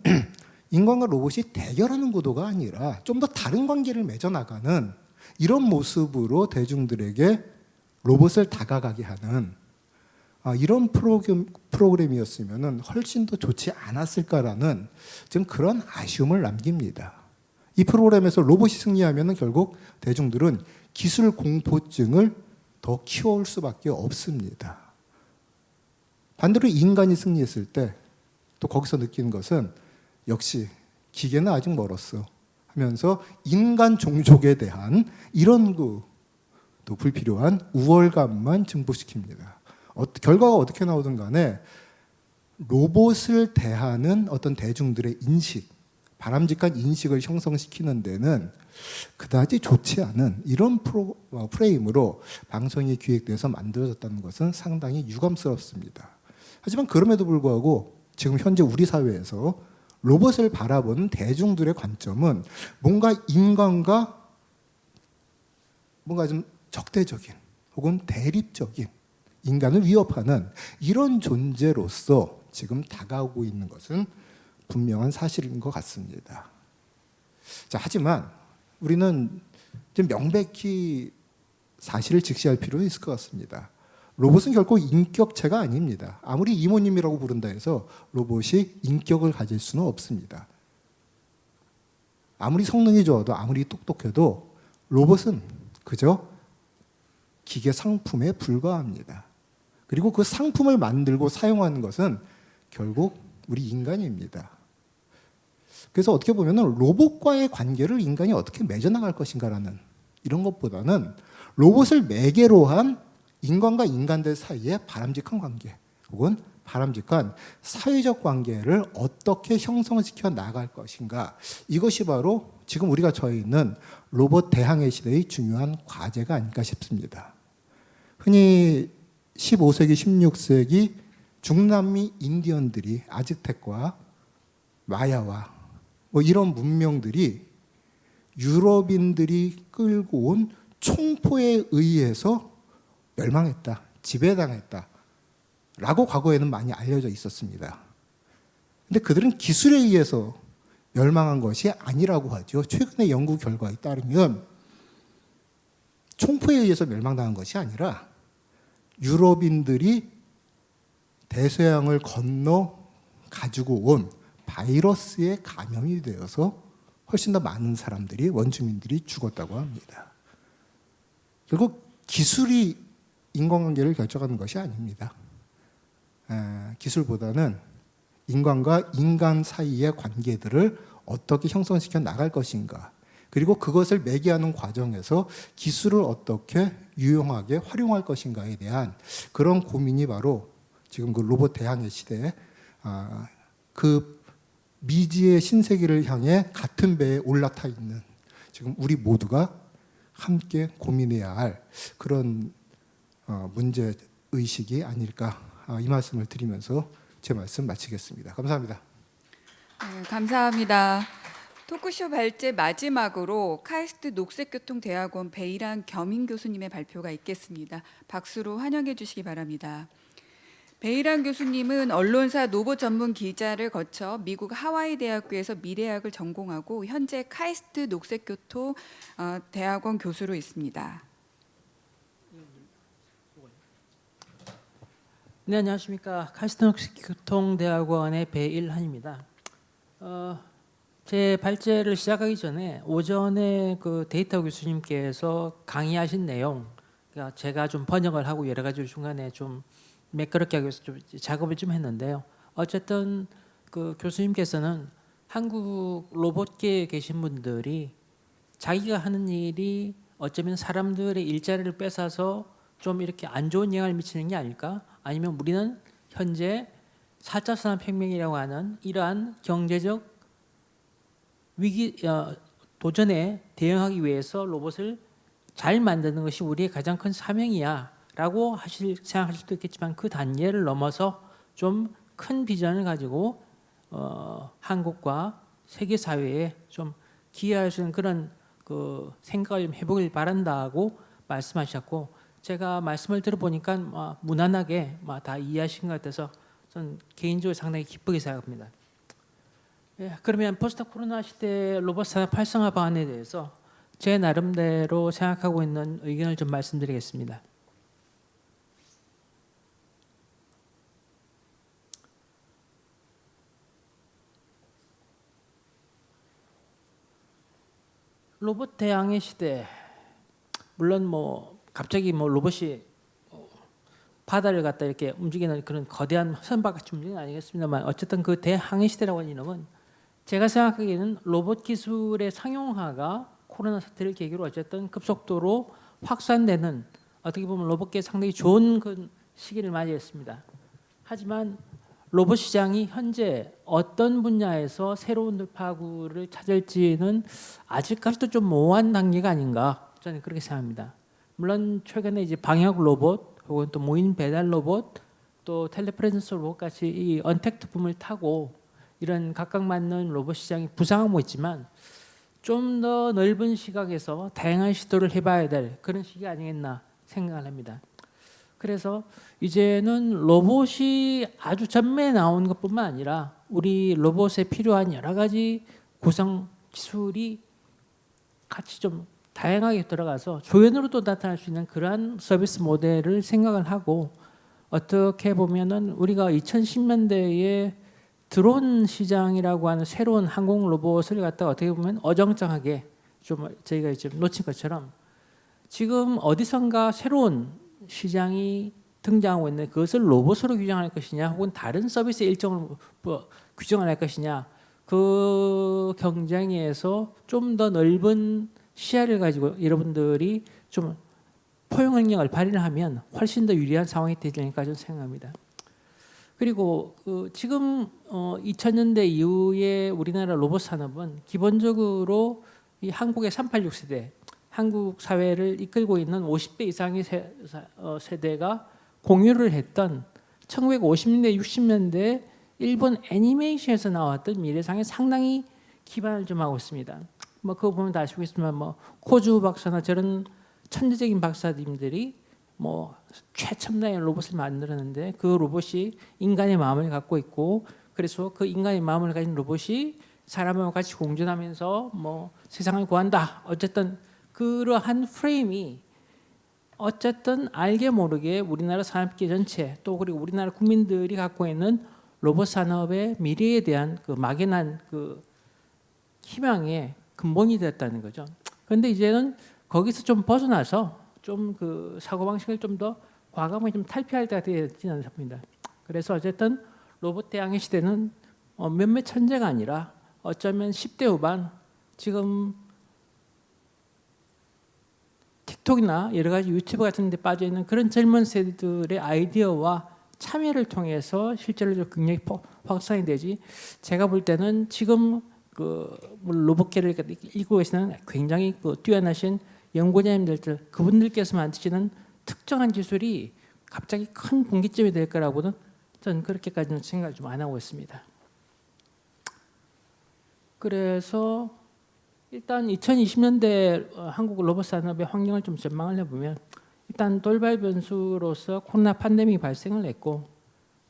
인간과 로봇이 대결하는 구도가 아니라 좀 더 다른 관계를 맺어나가는 이런 모습으로 대중들에게 로봇을 다가가게 하는 이런 프로그램이었으면 훨씬 더 좋지 않았을까라는 좀 그런 아쉬움을 남깁니다. 이 프로그램에서 로봇이 승리하면 결국 대중들은 기술 공포증을 더 키워올 수밖에 없습니다. 반대로 인간이 승리했을 때 또 거기서 느끼는 것은 역시 기계는 아직 멀었어 하면서 인간 종족에 대한 이런 또 불필요한 우월감만 증폭시킵니다. 결과가 어떻게 나오든 간에 로봇을 대하는 어떤 대중들의 인식, 바람직한 인식을 형성시키는 데는 그다지 좋지 않은 이런 프레임으로 방송이 기획돼서 만들어졌다는 것은 상당히 유감스럽습니다. 하지만 그럼에도 불구하고 지금 현재 우리 사회에서 로봇을 바라보는 대중들의 관점은 뭔가 인간과 뭔가 좀 적대적인 혹은 대립적인 인간을 위협하는 이런 존재로서 지금 다가오고 있는 것은 분명한 사실인 것 같습니다. 하지만 우리는 좀 명백히 사실을 직시할 필요는 있을 것 같습니다. 로봇은 결코 인격체가 아닙니다. 아무리 이모님이라고 부른다 해서 로봇이 인격을 가질 수는 없습니다. 아무리 성능이 좋아도 아무리 똑똑해도 로봇은 그저 기계 상품에 불과합니다. 그리고 그 상품을 만들고 사용하는 것은 결국 우리 인간입니다. 그래서 어떻게 보면 로봇과의 관계를 인간이 어떻게 맺어나갈 것인가라는 이런 것보다는 로봇을 매개로 한 인간과 인간들 사이의 바람직한 관계 혹은 바람직한 사회적 관계를 어떻게 형성시켜 나갈 것인가, 이것이 바로 지금 우리가 처해 있는 로봇 대항해 시대의 중요한 과제가 아닐까 싶습니다. 흔히 15세기, 16세기 중남미 인디언들이 아즈텍과 마야와 이런 문명들이 유럽인들이 끌고 온 총포에 의해서 멸망했다, 지배당했다 라고 과거에는 많이 알려져 있었습니다. 근데 그들은 기술에 의해서 멸망한 것이 아니라고 하죠. 최근의 연구 결과에 따르면 총포에 의해서 멸망당한 것이 아니라 유럽인들이 대서양을 건너 가지고 온 바이러스에 감염이 되어서 훨씬 더 많은 사람들이 원주민들이 죽었다고 합니다. 결국 기술이 인간관계를 결정하는 것이 아닙니다. 기술보다는 인간과 인간 사이의 관계들을 어떻게 형성시켜 나갈 것인가, 그리고 그것을 매개하는 과정에서 기술을 어떻게 유용하게 활용할 것인가에 대한 그런 고민이 바로 지금 그 로봇 대항해 시대에 그 미지의 신세계를 향해 같은 배에 올라타 있는 지금 우리 모두가 함께 고민해야 할 그런 문제 의식이 아닐까, 이 말씀을 드리면서 제 말씀 마치겠습니다. 감사합니다. 네, 감사합니다. 토크쇼 발제 마지막으로 카이스트 녹색교통대학원 배일환 겸임 교수님의 발표가 있겠습니다. 박수로 환영해 주시기 바랍니다. 배일환 교수님은 언론사 로봇 전문 기자를 거쳐 미국 하와이 대학교에서 미래학을 전공하고 현재 카이스트 녹색교통 대학원 교수로 있습니다. 네, 안녕하십니까. 카이스트 교통대학원의 배일환입니다. 제 발제를 시작하기 전에 오전에 그 데이터 교수님께서 강의하신 내용, 그러니까 제가 좀 번역을 하고 여러 가지 중간에 좀 매끄럽게 하기 위해서 좀 작업을 좀 했는데요. 어쨌든 그 교수님께서는 한국 로봇계에 계신 분들이 자기가 하는 일이 어쩌면 사람들의 일자리를 뺏어서 좀 이렇게 안 좋은 영향을 미치는 게 아닐까? 아니면 우리는 현재 4차 산업혁명이라고 하는 이러한 경제적 위기 도전에 대응하기 위해서 로봇을 잘 만드는 것이 우리의 가장 큰 사명이야라고 생각하실 수도 있겠지만 그 단계를 넘어서 좀 큰 비전을 가지고 한국과 세계 사회에 좀 기여할 수 있는 그런 그 생각을 좀 해보길 바란다고 말씀하셨고, 제가 말씀을 들어보니까 무난하게 다 이해하신 것 같아서 저는 개인적으로 상당히 기쁘게 생각합니다. 예, 그러면 포스트 코로나 시대 로봇 산업 활성화 방안에 대해서 제 나름대로 생각하고 있는 의견을 좀 말씀드리겠습니다. 로봇 대항해 시대, 물론 뭐 갑자기 뭐 로봇이 바다를 갖다 이렇게 움직이는 그런 거대한 선박같이 움직이는 건 아니겠습니다만, 어쨌든 그 대항해 시대라고 하는 이름은 제가 생각하기에는 로봇 기술의 상용화가 코로나 사태를 계기로 어쨌든 급속도로 확산되는, 어떻게 보면 로봇계에 상당히 좋은 그 시기를 맞이했습니다. 하지만 로봇 시장이 현재 어떤 분야에서 새로운 돌파구를 찾을지는 아직까지도 좀 모호한 단계가 아닌가, 저는 그렇게 생각합니다. 물론 최근에 이제 방역 로봇 혹은 또 무인 배달 로봇, 또 텔레프레젠스 로봇 같이 이 언택트 붐을 타고 이런 각각 맞는 로봇 시장이 부상하고 있지만, 좀 더 넓은 시각에서 다양한 시도를 해봐야 될 그런 시기 아니겠나 생각을 합니다. 그래서 이제는 로봇이 아주 전면에 나온 것뿐만 아니라 우리 로봇에 필요한 여러 가지 구성 기술이 같이 좀 다양하게 들어가서 조연으로도 나타날 수 있는 그러한 서비스 모델을 생각을 하고, 어떻게 보면은 우리가 2010년대에 드론 시장이라고 하는 새로운 항공 로봇을 갖다가 어떻게 보면 어정쩡하게 좀 저희가 이제 놓친 것처럼 지금 어디선가 새로운 시장이 등장하고 있는, 그것을 로봇으로 규정할 것이냐 혹은 다른 서비스 일정을 규정을 할 것이냐, 그 경쟁에서 좀 더 넓은 시야를 가지고 여러분들이 좀 포용 능력을 발휘하면 훨씬 더 유리한 상황이 되지 않을까 저는 생각합니다. 그리고 지금 2000년대 이후에 우리나라 로봇 산업은 기본적으로 이 한국의 386 세대, 한국 사회를 이끌고 있는 50대 이상의 세대가 공유를 했던 1950년대, 60년대 일본 애니메이션에서 나왔던 미래상에 상당히 기반을 좀 하고 있습니다. 뭐 그거 보면 다 아시겠지만 뭐 코즈 박사나 저런 천재적인 박사님들이 뭐 최첨단의 로봇을 만들었는데, 그 로봇이 인간의 마음을 갖고 있고, 그래서 그 인간의 마음을 가진 로봇이 사람과 같이 공존하면서 뭐 세상을 구한다. 어쨌든 그러한 프레임이 어쨌든 알게 모르게 우리나라 산업계 전체 또 그리고 우리나라 국민들이 갖고 있는 로봇 산업의 미래에 대한 그 막연한 그 희망의 근본이 됐다는 거죠. 그런데 이제는 거기서 좀 벗어나서 좀 그 사고 방식을 좀 더 과감하게 좀 탈피할 때가 되지 않습니다. 그래서 어쨌든 로봇 대항해 시대는 몇몇 천재가 아니라 어쩌면 10대 후반 지금 틱톡이나 여러 가지 유튜브 같은 데 빠져 있는 그런 젊은 세대들의 아이디어와 참여를 통해서 실제로 좀 굉장히 확산이 되지. 제가 볼 때는 지금 그 로봇계를 이끌고 계시는 굉장히 그 뛰어나신 연구자님들 그분들께서 만드시는 특정한 기술이 갑자기 큰 분기점이 될 거라고는 저는 그렇게까지는 생각을 좀 안 하고 있습니다. 그래서 일단 2020년대 한국 로봇 산업의 환경을 좀 전망을 해보면 일단 돌발 변수로서 코로나 팬데믹이 발생을 했고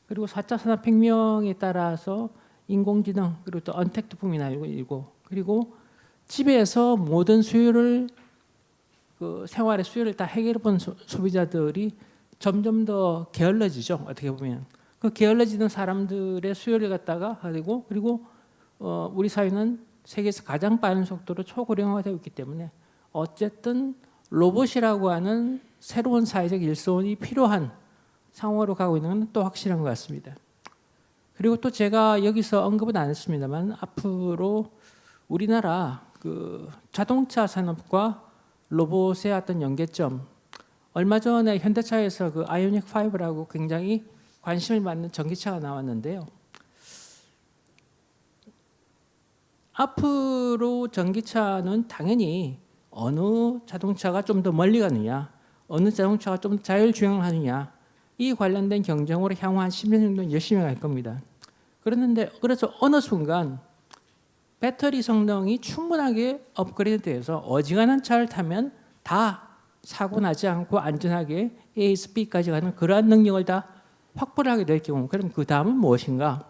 그리고 4차 산업혁명에 따라서 인공지능 그리고 또 언택트 붐이 날고 그리고 집에서 모든 수요를 그 생활의 수요를 다 해결해본 소비자들이 점점 더 게을러지죠. 어떻게 보면 그 게을러지는 사람들의 수요를 갖다가 가지고 그리고 우리 사회는 세계에서 가장 빠른 속도로 초고령화되고 있기 때문에 어쨌든 로봇이라고 하는 새로운 사회적 일손이 필요한 상황으로 가고 있는 건 또 확실한 것 같습니다. 그리고 또 제가 여기서 언급은 안 했습니다만 앞으로 우리나라 그 자동차 산업과 로봇의 어떤 연계점 얼마 전에 현대차에서 그 아이오닉 5라고 굉장히 관심을 받는 전기차가 나왔는데요. 앞으로 전기차는 당연히 어느 자동차가 좀 더 멀리 가느냐, 어느 자동차가 좀 더 자율주행을 하느냐 이 관련된 경쟁으로 향후 한 10년 정도 열심히 갈 겁니다. 그랬는데 그래서 어느 순간 배터리 성능이 충분하게 업그레이드돼서 어지간한 차를 타면 다 사고 나지 않고 안전하게 A에서 B까지 가는 그러한 능력을 다 확보를 하게 될 경우 그럼 그 다음은 무엇인가?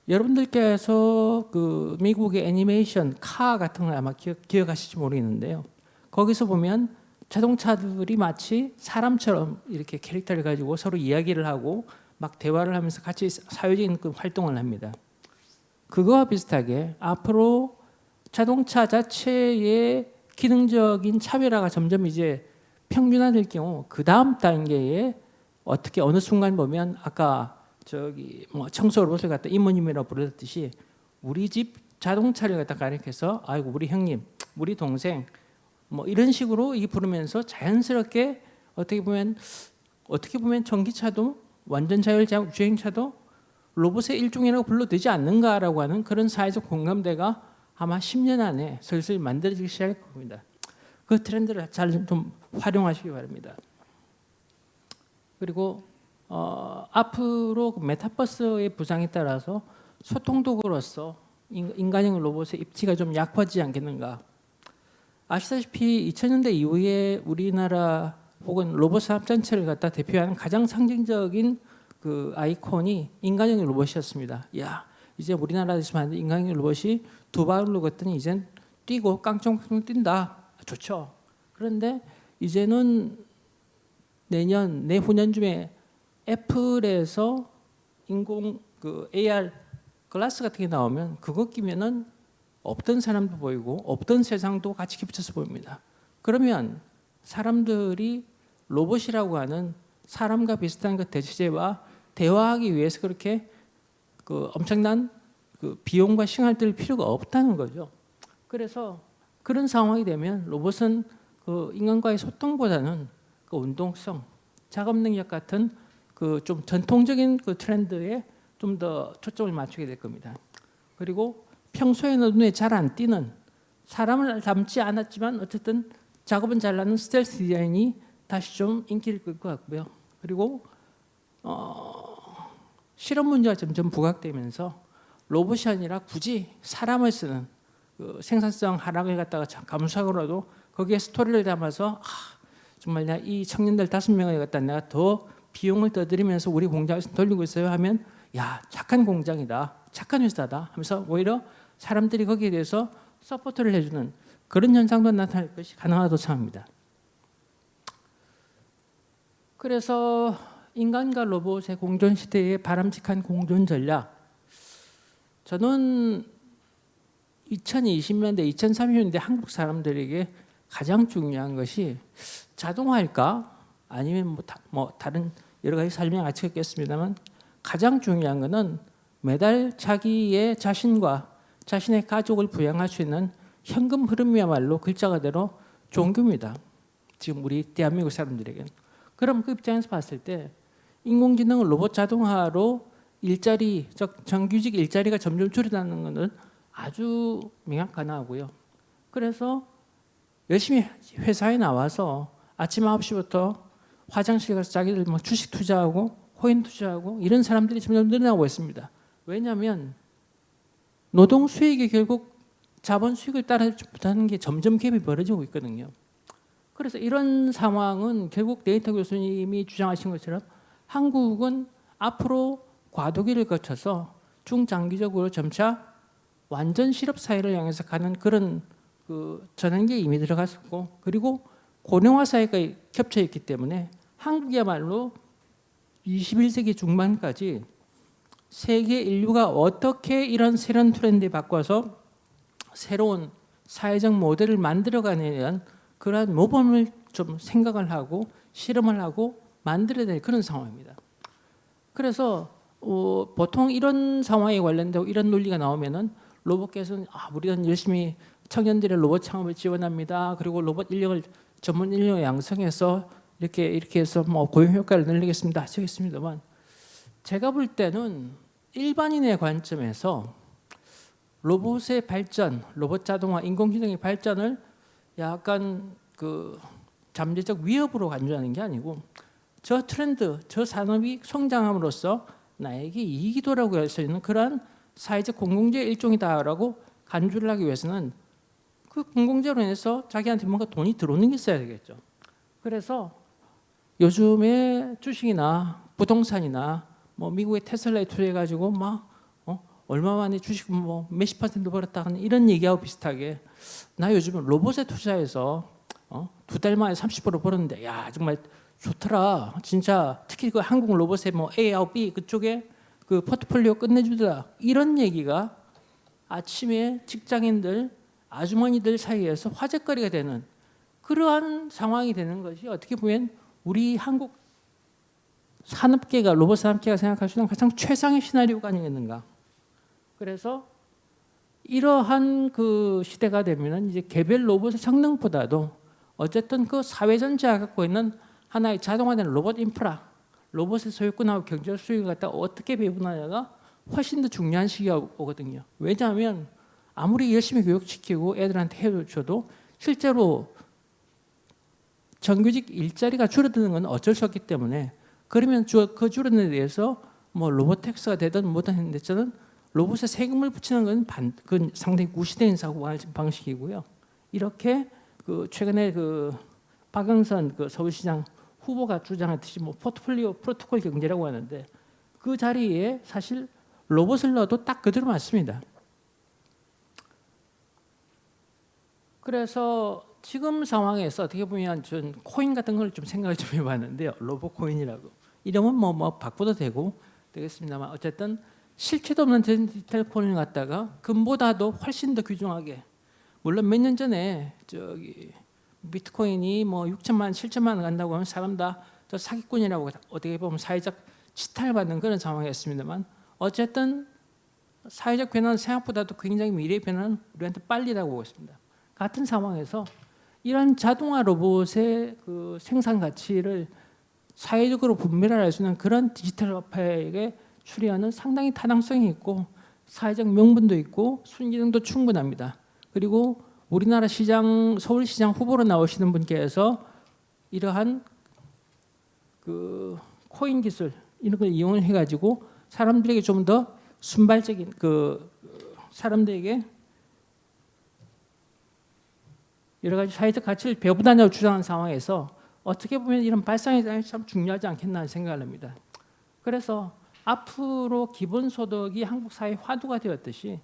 여러분들께서 그 미국의 애니메이션 카 같은 걸 아마 기억하실지 모르겠는데요. 거기서 보면 자동차들이 마치 사람처럼 이렇게 캐릭터를 가지고 서로 이야기를 하고 막 대화를 하면서 같이 사회적인 그 활동을 합니다. 그거와 비슷하게 앞으로 자동차 자체의 기능적인 차별화가 점점 이제 평준화될 경우 그 다음 단계에 어떻게 어느 순간 보면 아까 저기 뭐 청소 로봇을 갖다 이모님이라고 부르듯이 우리 집 자동차를 갖다 가리켜서 아이고 우리 형님, 우리 동생 뭐 이런 식으로 이 부르면서 자연스럽게 어떻게 보면 전기차도 완전 자율주행차도 로봇의 일종이라고 불러도 되지 않는가라고 하는 그런 사회적 공감대가 아마 10년 안에 슬슬 만들어지기 시작할 겁니다. 그 트렌드를 잘 좀 활용하시기 바랍니다. 그리고 앞으로 메타버스의 부상에 따라서 소통 도구로서 인간형 로봇의 입지가 좀 약화지지 않겠는가. 아시다시피 2000년대 이후에 우리나라 혹은 로봇 산업 전체를 갖다 대표하는 가장 상징적인 그 아이콘이 인간형 로봇이었습니다. 야, 이제 우리나라에서 만든 인간형 로봇이 두 발로 걷더니 이젠 뛰고 깡총깡총 뛴다. 좋죠. 그런데 이제는 내후년쯤에 애플에서 인공 그 AR 글라스 같은 게 나오면 그거 끼면은 없던 사람도 보이고 없던 세상도 같이 겹쳐서 보입니다. 그러면 사람들이 로봇이라고 하는 사람과 비슷한 그 대체제와 대화하기 위해서 그렇게 그 엄청난 그 비용과 시간을 들 필요가 없다는 거죠. 그래서 그런 상황이 되면 로봇은 그 인간과의 소통보다는 그 운동성, 작업 능력 같은 그 좀 전통적인 그 트렌드에 좀 더 초점을 맞추게 될 겁니다. 그리고 평소에는 눈에 잘 안 띄는 사람을 닮지 않았지만 어쨌든 작업은 잘나는 스텔스 디자인이 다시 좀 인기를 끌 것 같고요. 그리고 실험 문제가 점점 부각되면서 로봇이 아니라 굳이 사람을 쓰는 그 생산성 하락을 갖다가 감수하고라도 거기에 스토리를 담아서 정말 내가 이 청년들 5명을 갖다 내가 더 비용을 더 들이면서 우리 공장에서 돌리고 있어요 하면 야 착한 공장이다, 착한 회사다 하면서 오히려 사람들이 거기에 대해서 서포트를 해주는 그런 현상도 나타날 것이 가능하다고 생각합니다. 그래서 인간과 로봇의 공존 시대의 바람직한 공존 전략. 저는 2020년대, 2030년대 한국 사람들에게 가장 중요한 것이 자동화일까? 아니면 다른 여러 가지 설명 같이 했겠습니다만 가장 중요한 것은 매달 자기의 자신과 자신의 가족을 부양할 수 있는 현금 흐름이야말로 글자 그대로 종교입니다. 지금 우리 대한민국 사람들에게는. 그럼 그 입장에서 봤을 때 인공지능 로봇 자동화로 일자리, 즉 정규직 일자리가 점점 줄어드는 것은 아주 명확하고요. 그래서 열심히 회사에 나와서 아침 9시부터 화장실 가서 자기들 뭐 주식 투자하고 코인 투자하고 이런 사람들이 점점 늘어나고 있습니다. 왜냐하면 노동 수익이 결국 자본 수익을 따라주지 못하는 게 점점 갭이 벌어지고 있거든요. 그래서 이런 상황은 결국 데이터 교수님이 주장하신 것처럼 한국은 앞으로 과도기를 거쳐서 중장기적으로 점차 완전 실업 사회를 향해서 가는 그런 그 전환기에 이미 들어갔었고, 그리고 고령화 사회가 겹쳐 있기 때문에 한국이야말로 21세기 중반까지 세계 인류가 어떻게 이런 새로운 트렌드에 바꿔서 새로운 사회적 모델을 만들어가느냐에 대한 그러한 모범을 좀 생각을 하고 실험을 하고 만들어야 될 그런 상황입니다. 그래서 보통 이런 상황에 관련되고 이런 논리가 나오면은 로봇계에서는 우리는 열심히 청년들의 로봇 창업을 지원합니다. 그리고 로봇 인력을 전문 인력 양성해서 이렇게 해서 뭐 고용 효과를 늘리겠습니다. 하시겠습니다만 제가 볼 때는 일반인의 관점에서 로봇의 발전, 로봇 자동화, 인공지능의 발전을 약간 그 잠재적 위협으로 간주하는 게 아니고 저 트렌드, 저 산업이 성장함으로써 나에게 이익이 돌아오게 할 수 있는 그러한 사회적 공공재의 일종이다라고 간주를 하기 위해서는 그 공공재로 인해서 자기한테 뭔가 돈이 들어오는 게 있어야 되겠죠. 그래서 요즘에 주식이나 부동산이나 뭐 미국의 테슬라에 투자해가지고 막 얼마 만에 주식 뭐 몇십 % 벌었다 하는 이런 얘기하고 비슷하게 나 요즘 로봇에 투자해서 2달 만에 30% 벌었는데 야 정말 좋더라. 진짜 특히 그 한국 로봇의 뭐 A하고 B 그쪽에 그 포트폴리오 끝내주더라. 이런 얘기가 아침에 직장인들, 아주머니들 사이에서 화제거리가 되는 그러한 상황이 되는 것이 어떻게 보면 우리 한국 산업계가 로봇 산업계가 생각할 수 있는 가장 최상의 시나리오가 아니겠는가. 그래서 이러한 그 시대가 되면은 이제 개별 로봇의 성능보다도 어쨌든 그 사회 전체가 갖고 있는 하나의 자동화된 로봇 인프라, 로봇의 소유권하고 경제적 수익을 갖다 어떻게 배분하냐가 훨씬 더 중요한 시기가 오거든요. 왜냐하면 아무리 열심히 교육시키고 애들한테 해줘도 실제로 정규직 일자리가 줄어드는 건 어쩔 수 없기 때문에 그러면 그 줄어드는 데 대해서 뭐 로봇택스가 되든 뭐든 했는데 저는 로봇에 세금을 붙이는 건 그건 상당히 구시대인 사고 방식이고요. 이렇게 그 최근에 그 박영선 그 서울시장 후보가 주장했듯이 뭐 포트폴리오 프로토콜 경제라고 하는데 그 자리에 사실 로봇을 넣어도 딱 그대로 맞습니다. 그래서 지금 상황에서 어떻게 보면 전 코인 같은 걸 좀 생각을 좀 해봤는데요. 로봇 코인이라고 이름은 뭐 바꿔도 되겠습니다만 어쨌든 실체도 없는 디지털 코인을 갖다가 금보다도 훨씬 더 귀중하게 물론 몇 년 전에 저기 비트코인이 뭐 6천만, 7천만 원 간다고 하면 사람 다 저 사기꾼이라고 어떻게 보면 사회적 치탈받는 그런 상황이었습니다만 어쨌든 사회적 변화는 생각보다도 굉장히 미래의 변화는 우리한테 빨리라고 보고 있습니다. 같은 상황에서 이런 자동화 로봇의 그 생산 가치를 사회적으로 분별할 수 있는 그런 디지털 화폐에 추리하는 상당히 타당성이 있고 사회적 명분도 있고 순기능도 충분합니다. 그리고 우리나라 시장 서울시장 후보로 나오시는 분께서 이러한 그 코인 기술 이런 걸 이용을 해가지고 사람들에게 좀 더 순발적인 그 사람들에게 여러 가지 사회적 가치를 배분하냐고 주장하는 상황에서 어떻게 보면 이런 발상이 참 중요하지 않겠나 생각을 합니다. 그래서 앞으로 기본소득이 한국 사회 화두가 되었듯이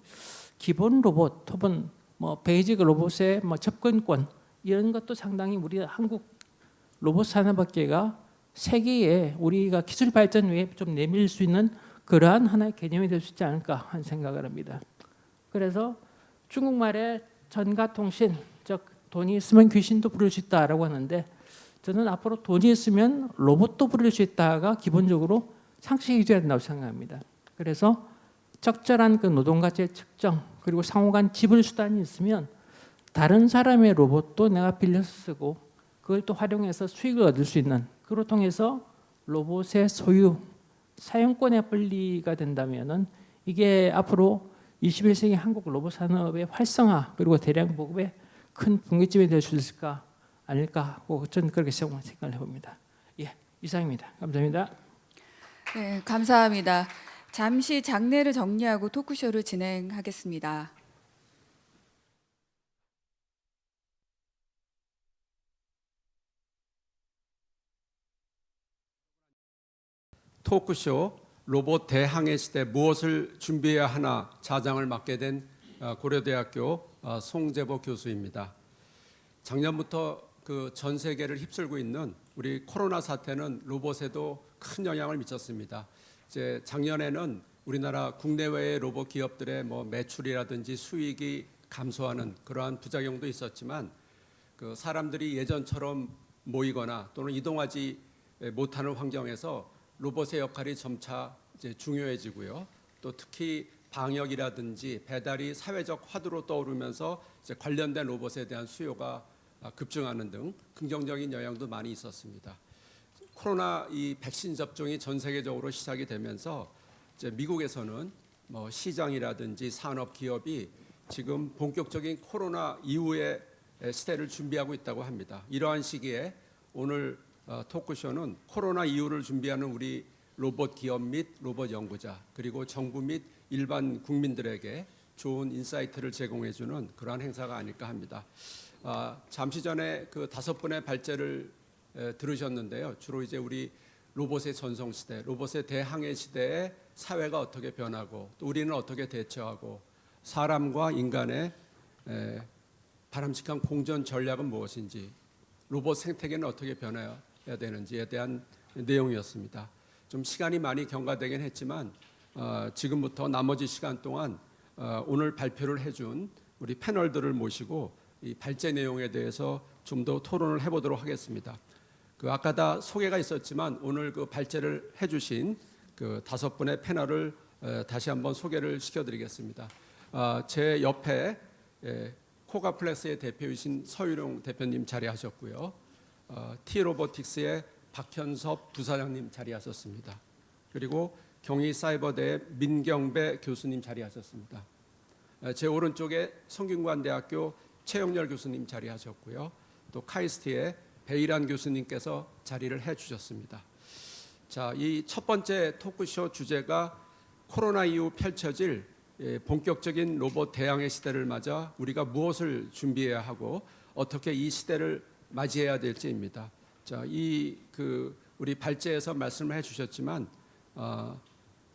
기본 로봇 혹은 뭐 베이직 로봇의 뭐 접근권 이런 것도 상당히 우리 한국 로봇 산업업계가 세계에 우리가 기술 발전 외에 좀 내밀 수 있는 그러한 하나의 개념이 될 수 있지 않을까 하는 생각을 합니다. 그래서 중국말에 전가통신, 즉 돈이 있으면 귀신도 부를 수 있다라고 하는데, 저는 앞으로 돈이 있으면 로봇도 부를 수 있다가 기본적으로 상식이 되어야 된다고 생각합니다. 그래서 적절한 그 노동가치의 측정, 그리고 상호간 지불 수단이 있으면 다른 사람의 로봇도 내가 빌려서 쓰고 그걸 또 활용해서 수익을 얻을 수 있는, 그로 통해서 로봇의 소유, 사용권의 분리가 된다면은 이게 앞으로 21세기 한국 로봇 산업의 활성화 그리고 대량 보급에 큰 분기점이 될 수 있을까 아닐까 하고 저는 그렇게 생각을 해봅니다. 예, 이상입니다. 감사합니다. 네, 감사합니다. 잠시 장례를 정리하고 토크쇼를 진행하겠습니다. 토크쇼 로봇 대항해 시대 무엇을 준비해야 하나 자장을 맡게 된 고려대학교 송재보 교수입니다. 작년부터 그 전 세계를 휩쓸고 있는 우리 코로나 사태는 로봇에도 큰 영향을 미쳤습니다. 이제 작년에는 우리나라 국내외의 로봇 기업들의 뭐 매출이라든지 수익이 감소하는 그러한 부작용도 있었지만, 그 사람들이 예전처럼 모이거나 또는 이동하지 못하는 환경에서 로봇의 역할이 점차 이제 중요해지고요. 또 특히 방역이라든지 배달이 사회적 화두로 떠오르면서 이제 관련된 로봇에 대한 수요가 급증하는 등 긍정적인 영향도 많이 있었습니다. 코로나 이 백신 접종이 전 세계적으로 시작이 되면서 이제 미국에서는 뭐 시장이라든지 산업 기업이 지금 본격적인 코로나 이후의 시대를 준비하고 있다고 합니다. 이러한 시기에 오늘 토크쇼는 코로나 이후를 준비하는 우리 로봇 기업 및 로봇 연구자, 그리고 정부 및 일반 국민들에게 좋은 인사이트를 제공해주는 그러한 행사가 아닐까 합니다. 잠시 전에 그 5분의 발제를 들으셨는데요. 주로 이제 우리 로봇의 전성 시대, 로봇의 대항해 시대에 사회가 어떻게 변하고 또 우리는 어떻게 대처하고 사람과 인간의 바람직한 공존 전략은 무엇인지, 로봇 생태계는 어떻게 변해야 되는지에 대한 내용이었습니다. 좀 시간이 많이 경과되긴 했지만 지금부터 나머지 시간 동안 오늘 발표를 해준 우리 패널들을 모시고 이 발제 내용에 대해서 좀 더 토론을 해보도록 하겠습니다. 그 아까 다 소개가 있었지만 오늘 그 발제를 해주신 그 5분의 패널을 다시 한번 소개를 시켜드리겠습니다. 제 옆에 코가플렉스의 대표이신 서유룡 대표님 자리하셨고요. T-로보틱스의 박현섭 부사장님 자리하셨습니다. 그리고 경희사이버대의 민경배 교수님 자리하셨습니다. 제 오른쪽에 성균관대학교 최영렬 교수님 자리하셨고요. 또 카이스트의 배일환 교수님께서 자리를 해주셨습니다. 자, 이 첫 번째 토크쇼 주제가 코로나 이후 펼쳐질 본격적인 로봇 대항해 시대를 맞아 우리가 무엇을 준비해야 하고 어떻게 이 시대를 맞이해야 될지입니다. 자, 우리 발제에서 말씀을 해주셨지만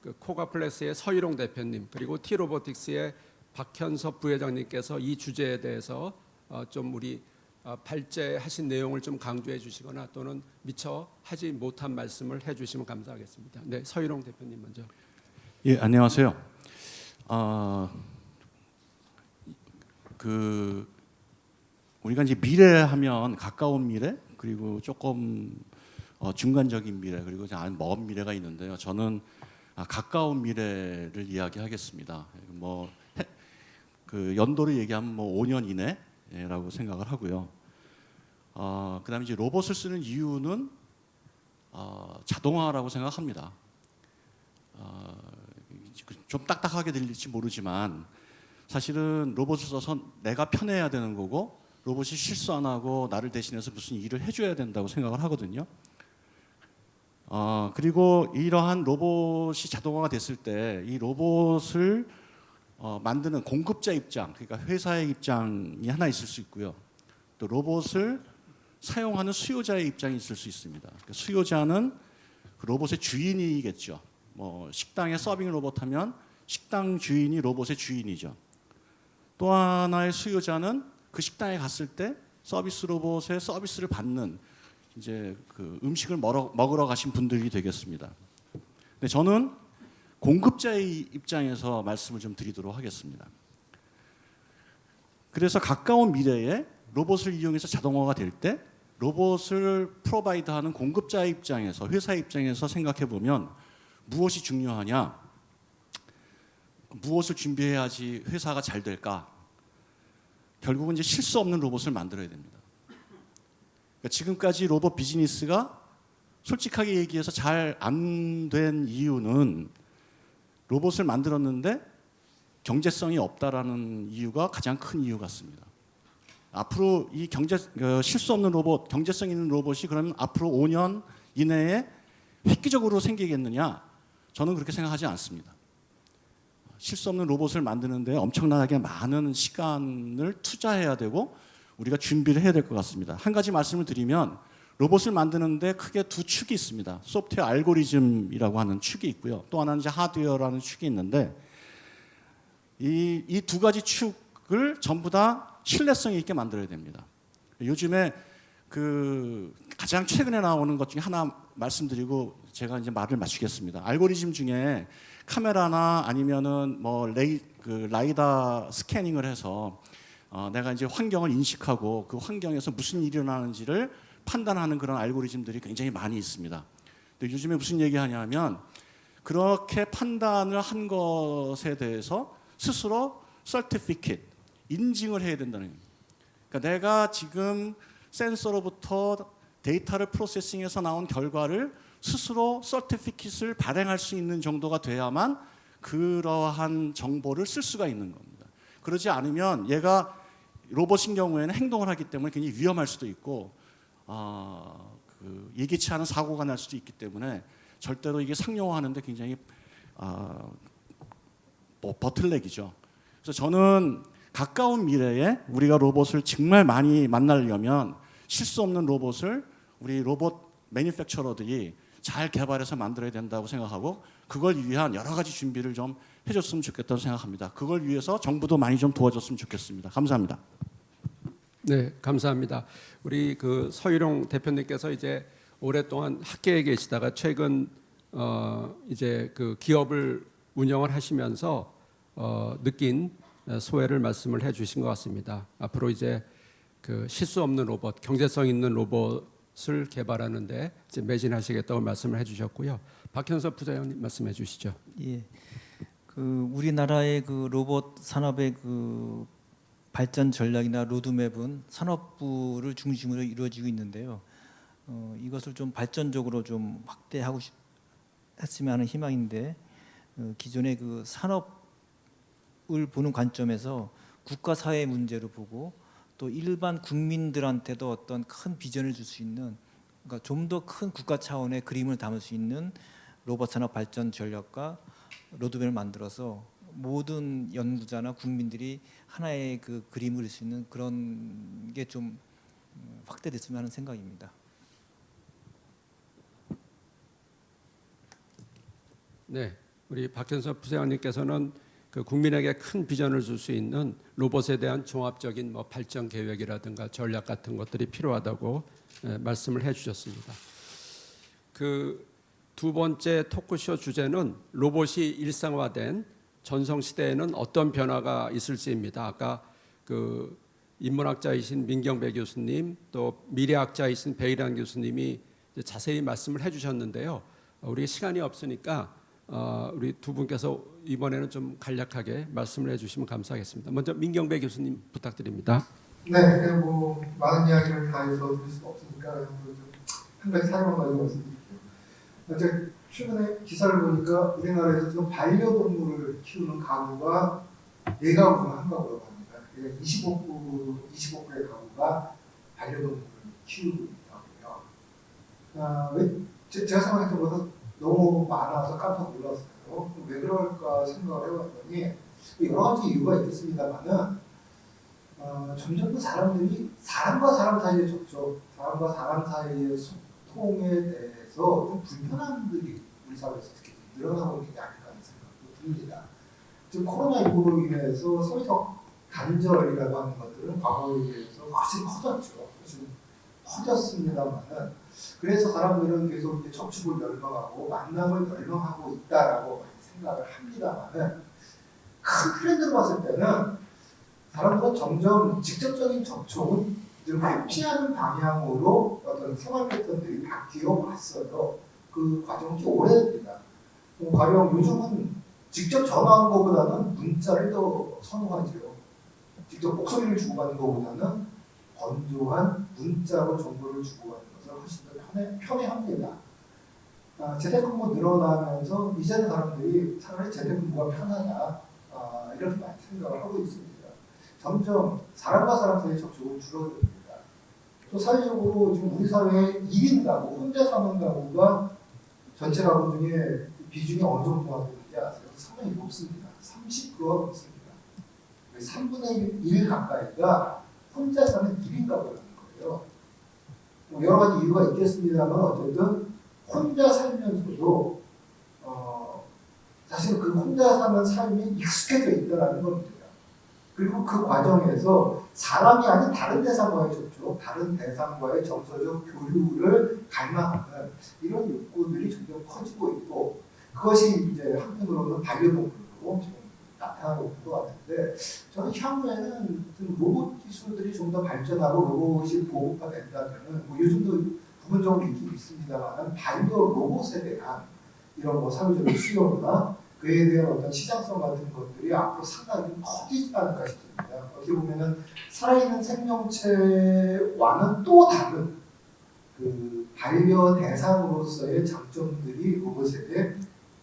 그 코가플렉스의 서일홍 대표님 그리고 T-로보틱스의 박현섭 부회장님께서 이 주제에 대해서 좀 우리 발제하신 내용을 좀 강조해 주시거나 또는 미처 하지 못한 말씀을 해주시면 감사하겠습니다. 네, 서일홍 대표님 먼저. 예, 안녕하세요. 우리가 이제 미래하면 가까운 미래 그리고 조금 중간적인 미래 그리고 먼 미래가 있는데요. 저는 가까운 미래를 이야기하겠습니다. 그 연도를 얘기하면 5년 이내라고 생각을 하고요. 그다음에 이제 로봇을 쓰는 이유는 자동화라고 생각합니다. 좀 딱딱하게 들릴지 모르지만 사실은 로봇을 써서 내가 편해야 되는 거고 로봇이 실수 안 하고 나를 대신해서 무슨 일을 해줘야 된다고 생각을 하거든요. 그리고 이러한 로봇이 자동화가 됐을 때 이 로봇을 만드는 공급자 입장, 그러니까 회사의 입장이 하나 있을 수 있고요. 또 로봇을 사용하는 수요자의 입장이 있을 수 있습니다. 그러니까 수요자는 그 로봇의 주인이겠죠. 식당에 서빙 로봇 하면 식당 주인이 로봇의 주인이죠. 또 하나의 수요자는 그 식당에 갔을 때 서비스 로봇의 서비스를 받는 이제 그 음식을 먹으러 가신 분들이 되겠습니다. 근데 저는 공급자의 입장에서 말씀을 좀 드리도록 하겠습니다. 그래서 가까운 미래에 로봇을 이용해서 자동화가 될 때 로봇을 프로바이드하는 공급자의 입장에서, 회사의 입장에서 생각해 보면 무엇이 중요하냐? 무엇을 준비해야지 회사가 잘 될까? 결국은 이제 실수 없는 로봇을 만들어야 됩니다. 그러니까 지금까지 로봇 비즈니스가 솔직하게 얘기해서 잘 안 된 이유는 로봇을 만들었는데 경제성이 없다라는 이유가 가장 큰 이유 같습니다. 앞으로 이 실수 없는 로봇, 경제성 있는 로봇이 그러면 앞으로 5년 이내에 획기적으로 생기겠느냐? 저는 그렇게 생각하지 않습니다. 실수 없는 로봇을 만드는데 엄청나게 많은 시간을 투자해야 되고 우리가 준비를 해야 될 것 같습니다. 한 가지 말씀을 드리면 로봇을 만드는데 크게 두 축이 있습니다. 소프트웨어 알고리즘이라고 하는 축이 있고요. 또 하나는 이제 하드웨어라는 축이 있는데 이 두 가지 축을 전부 다 신뢰성 있게 만들어야 됩니다. 요즘에 그 가장 최근에 나오는 것 중에 하나 말씀드리고 제가 이제 말을 마치겠습니다. 알고리즘 중에 카메라나 아니면은 뭐 라이다 스캐닝을 해서 내가 이제 환경을 인식하고 그 환경에서 무슨 일이 일어나는지를 판단하는 그런 알고리즘들이 굉장히 많이 있습니다. 근데 요즘에 무슨 얘기하냐면 그렇게 판단을 한 것에 대해서 스스로 certificate 인증을 해야 된다는 겁니다. 그러니까 내가 지금 센서로부터 데이터를 프로세싱해서 나온 결과를 스스로 서티피킷을 발행할 수 있는 정도가 돼야만 그러한 정보를 쓸 수가 있는 겁니다. 그러지 않으면 얘가 로봇인 경우에는 행동을 하기 때문에 굉장히 위험할 수도 있고 예기치 않은 사고가 날 수도 있기 때문에 절대로 이게 상용화하는데 굉장히 버틀렉이죠. 그래서 저는 가까운 미래에 우리가 로봇을 정말 많이 만나려면 실수 없는 로봇을 우리 로봇 매니팩처러들이 잘 개발해서 만들어야 된다고 생각하고 그걸 위한 여러 가지 준비를 좀 해줬으면 좋겠다고 생각합니다. 그걸 위해서 정부도 많이 좀 도와줬으면 좋겠습니다. 감사합니다. 네, 감사합니다. 우리 그 서희룡 대표님께서 이제 오랫동안 학계에 계시다가 최근 이제 그 기업을 운영을 하시면서 느낀 소회를 말씀을 해주신 것 같습니다. 앞으로 이제 그 실수 없는 로봇, 경제성 있는 로봇을 개발하는데 이제 매진하시겠다고 말씀을 해주셨고요. 박현섭 부장님 말씀해 주시죠. 예, 그 우리나라의 그 로봇 산업의 그 발전 전략이나 로드맵은 산업부를 중심으로 이루어지고 있는데요. 이것을 좀 발전적으로 좀 확대하고 했으면 하는 희망인데 기존의 그 산업을 보는 관점에서 국가 사회 문제로 보고 또 일반 국민들한테도 어떤 큰 비전을 줄 수 있는 그러니까 좀 더 큰 국가 차원의 그림을 담을 수 있는 로봇 산업 발전 전략과 로드맵을 만들어서 모든 연구자나 국민들이 하나의 그 그림을 그릴 수 있는 그런 게 좀 확대됐으면 하는 생각입니다. 네, 우리 박현섭 부장님께서는 그 국민에게 큰 비전을 줄 수 있는 로봇에 대한 종합적인 뭐 발전 계획이라든가 전략 같은 것들이 필요하다고 말씀을 해주셨습니다. 그 두 번째 토크쇼 주제는 로봇이 일상화된 전성 시대에는 어떤 변화가 있을지입니다. 아까 그 인문학자이신 민경배 교수님 또 미래학자이신 배일환 교수님이 자세히 말씀을 해주셨는데요. 우리 시간이 없으니까 우리 두 분께서 이번에는 좀 간략하게 말씀을 해주시면 감사하겠습니다. 먼저 민경배 교수님 부탁드립니다. 네, 뭐 많은 이야기를 다 해서 드릴 수 없으니까 한 가지 사용만 가지고 말씀드릴게요. 이제 최근에 기사를 보니까 우리나라에서 지금 반려동물을 키우는 가구가 4가구가 한 가구라고 합니다. 25%의 가구가 반려동물을 키우고 있다고요. 왜 제가 생각했던 것보다 너무 많아서 깜짝 놀랐어요. 왜 그럴까 생각을 해봤더니 여러 가지 이유가 있겠습니다만은 점점 더 사람들이 사람과 사람 사이의 접촉, 사람과 사람 사이의 소통에 대해서 좀 불편함들이 우리 사회에서 특히 늘어나고 있는 게 아닐까 하는 생각도 듭니다. 지금 코로나19로 인해서 소위적 단절이라고 하는 것들은 과거에 비해서 훨씬 커졌죠. 훨씬 커졌습니다만은 그래서 사람들은 계속 이제 접촉을 열망하고 만남을 열망하고 있다라고 생각을 합니다만은 큰 트렌드로 봤을 때는 사람들은 점점 직접적인 접촉은 좀 회피하는 방향으로 어떤 생활 패턴들이 바뀌어 왔어요. 그 과정이 오래됩니다. 가령 요즘은 직접 전화하는 것보다는 문자를 더 선호하죠. 직접 목소리를 주고받는 것보다는 건조한 문자로 정보를 주고받는 것을 훨씬 더 편해합니다. 재택근무 늘어나면서 이제는 사람들이 차라리 재택근무가 편하다 이렇게 많이 생각을 하고 있습니다. 점점 사람과 사람 사이의 접촉은 줄어듭니다. 또 사회적으로 지금 우리 사회의 1인 가구, 혼자 사는 가구가 전체 가구 중에 비중이 어느 정도가 되는지 아세요? 상당히 높습니다. 30%가 넘습니다. 3분의 1 가까이가 혼자 사는 1인 가구라는 거예요. 여러 가지 이유가 있겠습니다만 어쨌든 혼자 살면서도 사실 그 혼자 사는 삶이 익숙해져 있다는 겁니다. 그리고 그 과정에서 사람이 아닌 다른 대상과의 접촉, 다른 대상과의 정서적 교류를 갈망하는 이런 욕구들이 점점 커지고 있고 그것이 이제 한편으로는 반려동물로 지금 나타나고 있는 것 같은데 저는 향후에는 좀 로봇 기술들이 좀 더 발전하고 로봇이 보급화된다면 뭐 요즘도 부분적으로 있긴 있습니다만 반려 로봇에 대한 이런 뭐 사회적인 수요나 그에 대한 어떤 시장성 같은 것들이 앞으로 상당히 좀 커지지 않을까 싶습니다. 어떻게 보면은 살아있는 생명체와는 또 다른 그 반려 대상으로서의 장점들이 로봇에게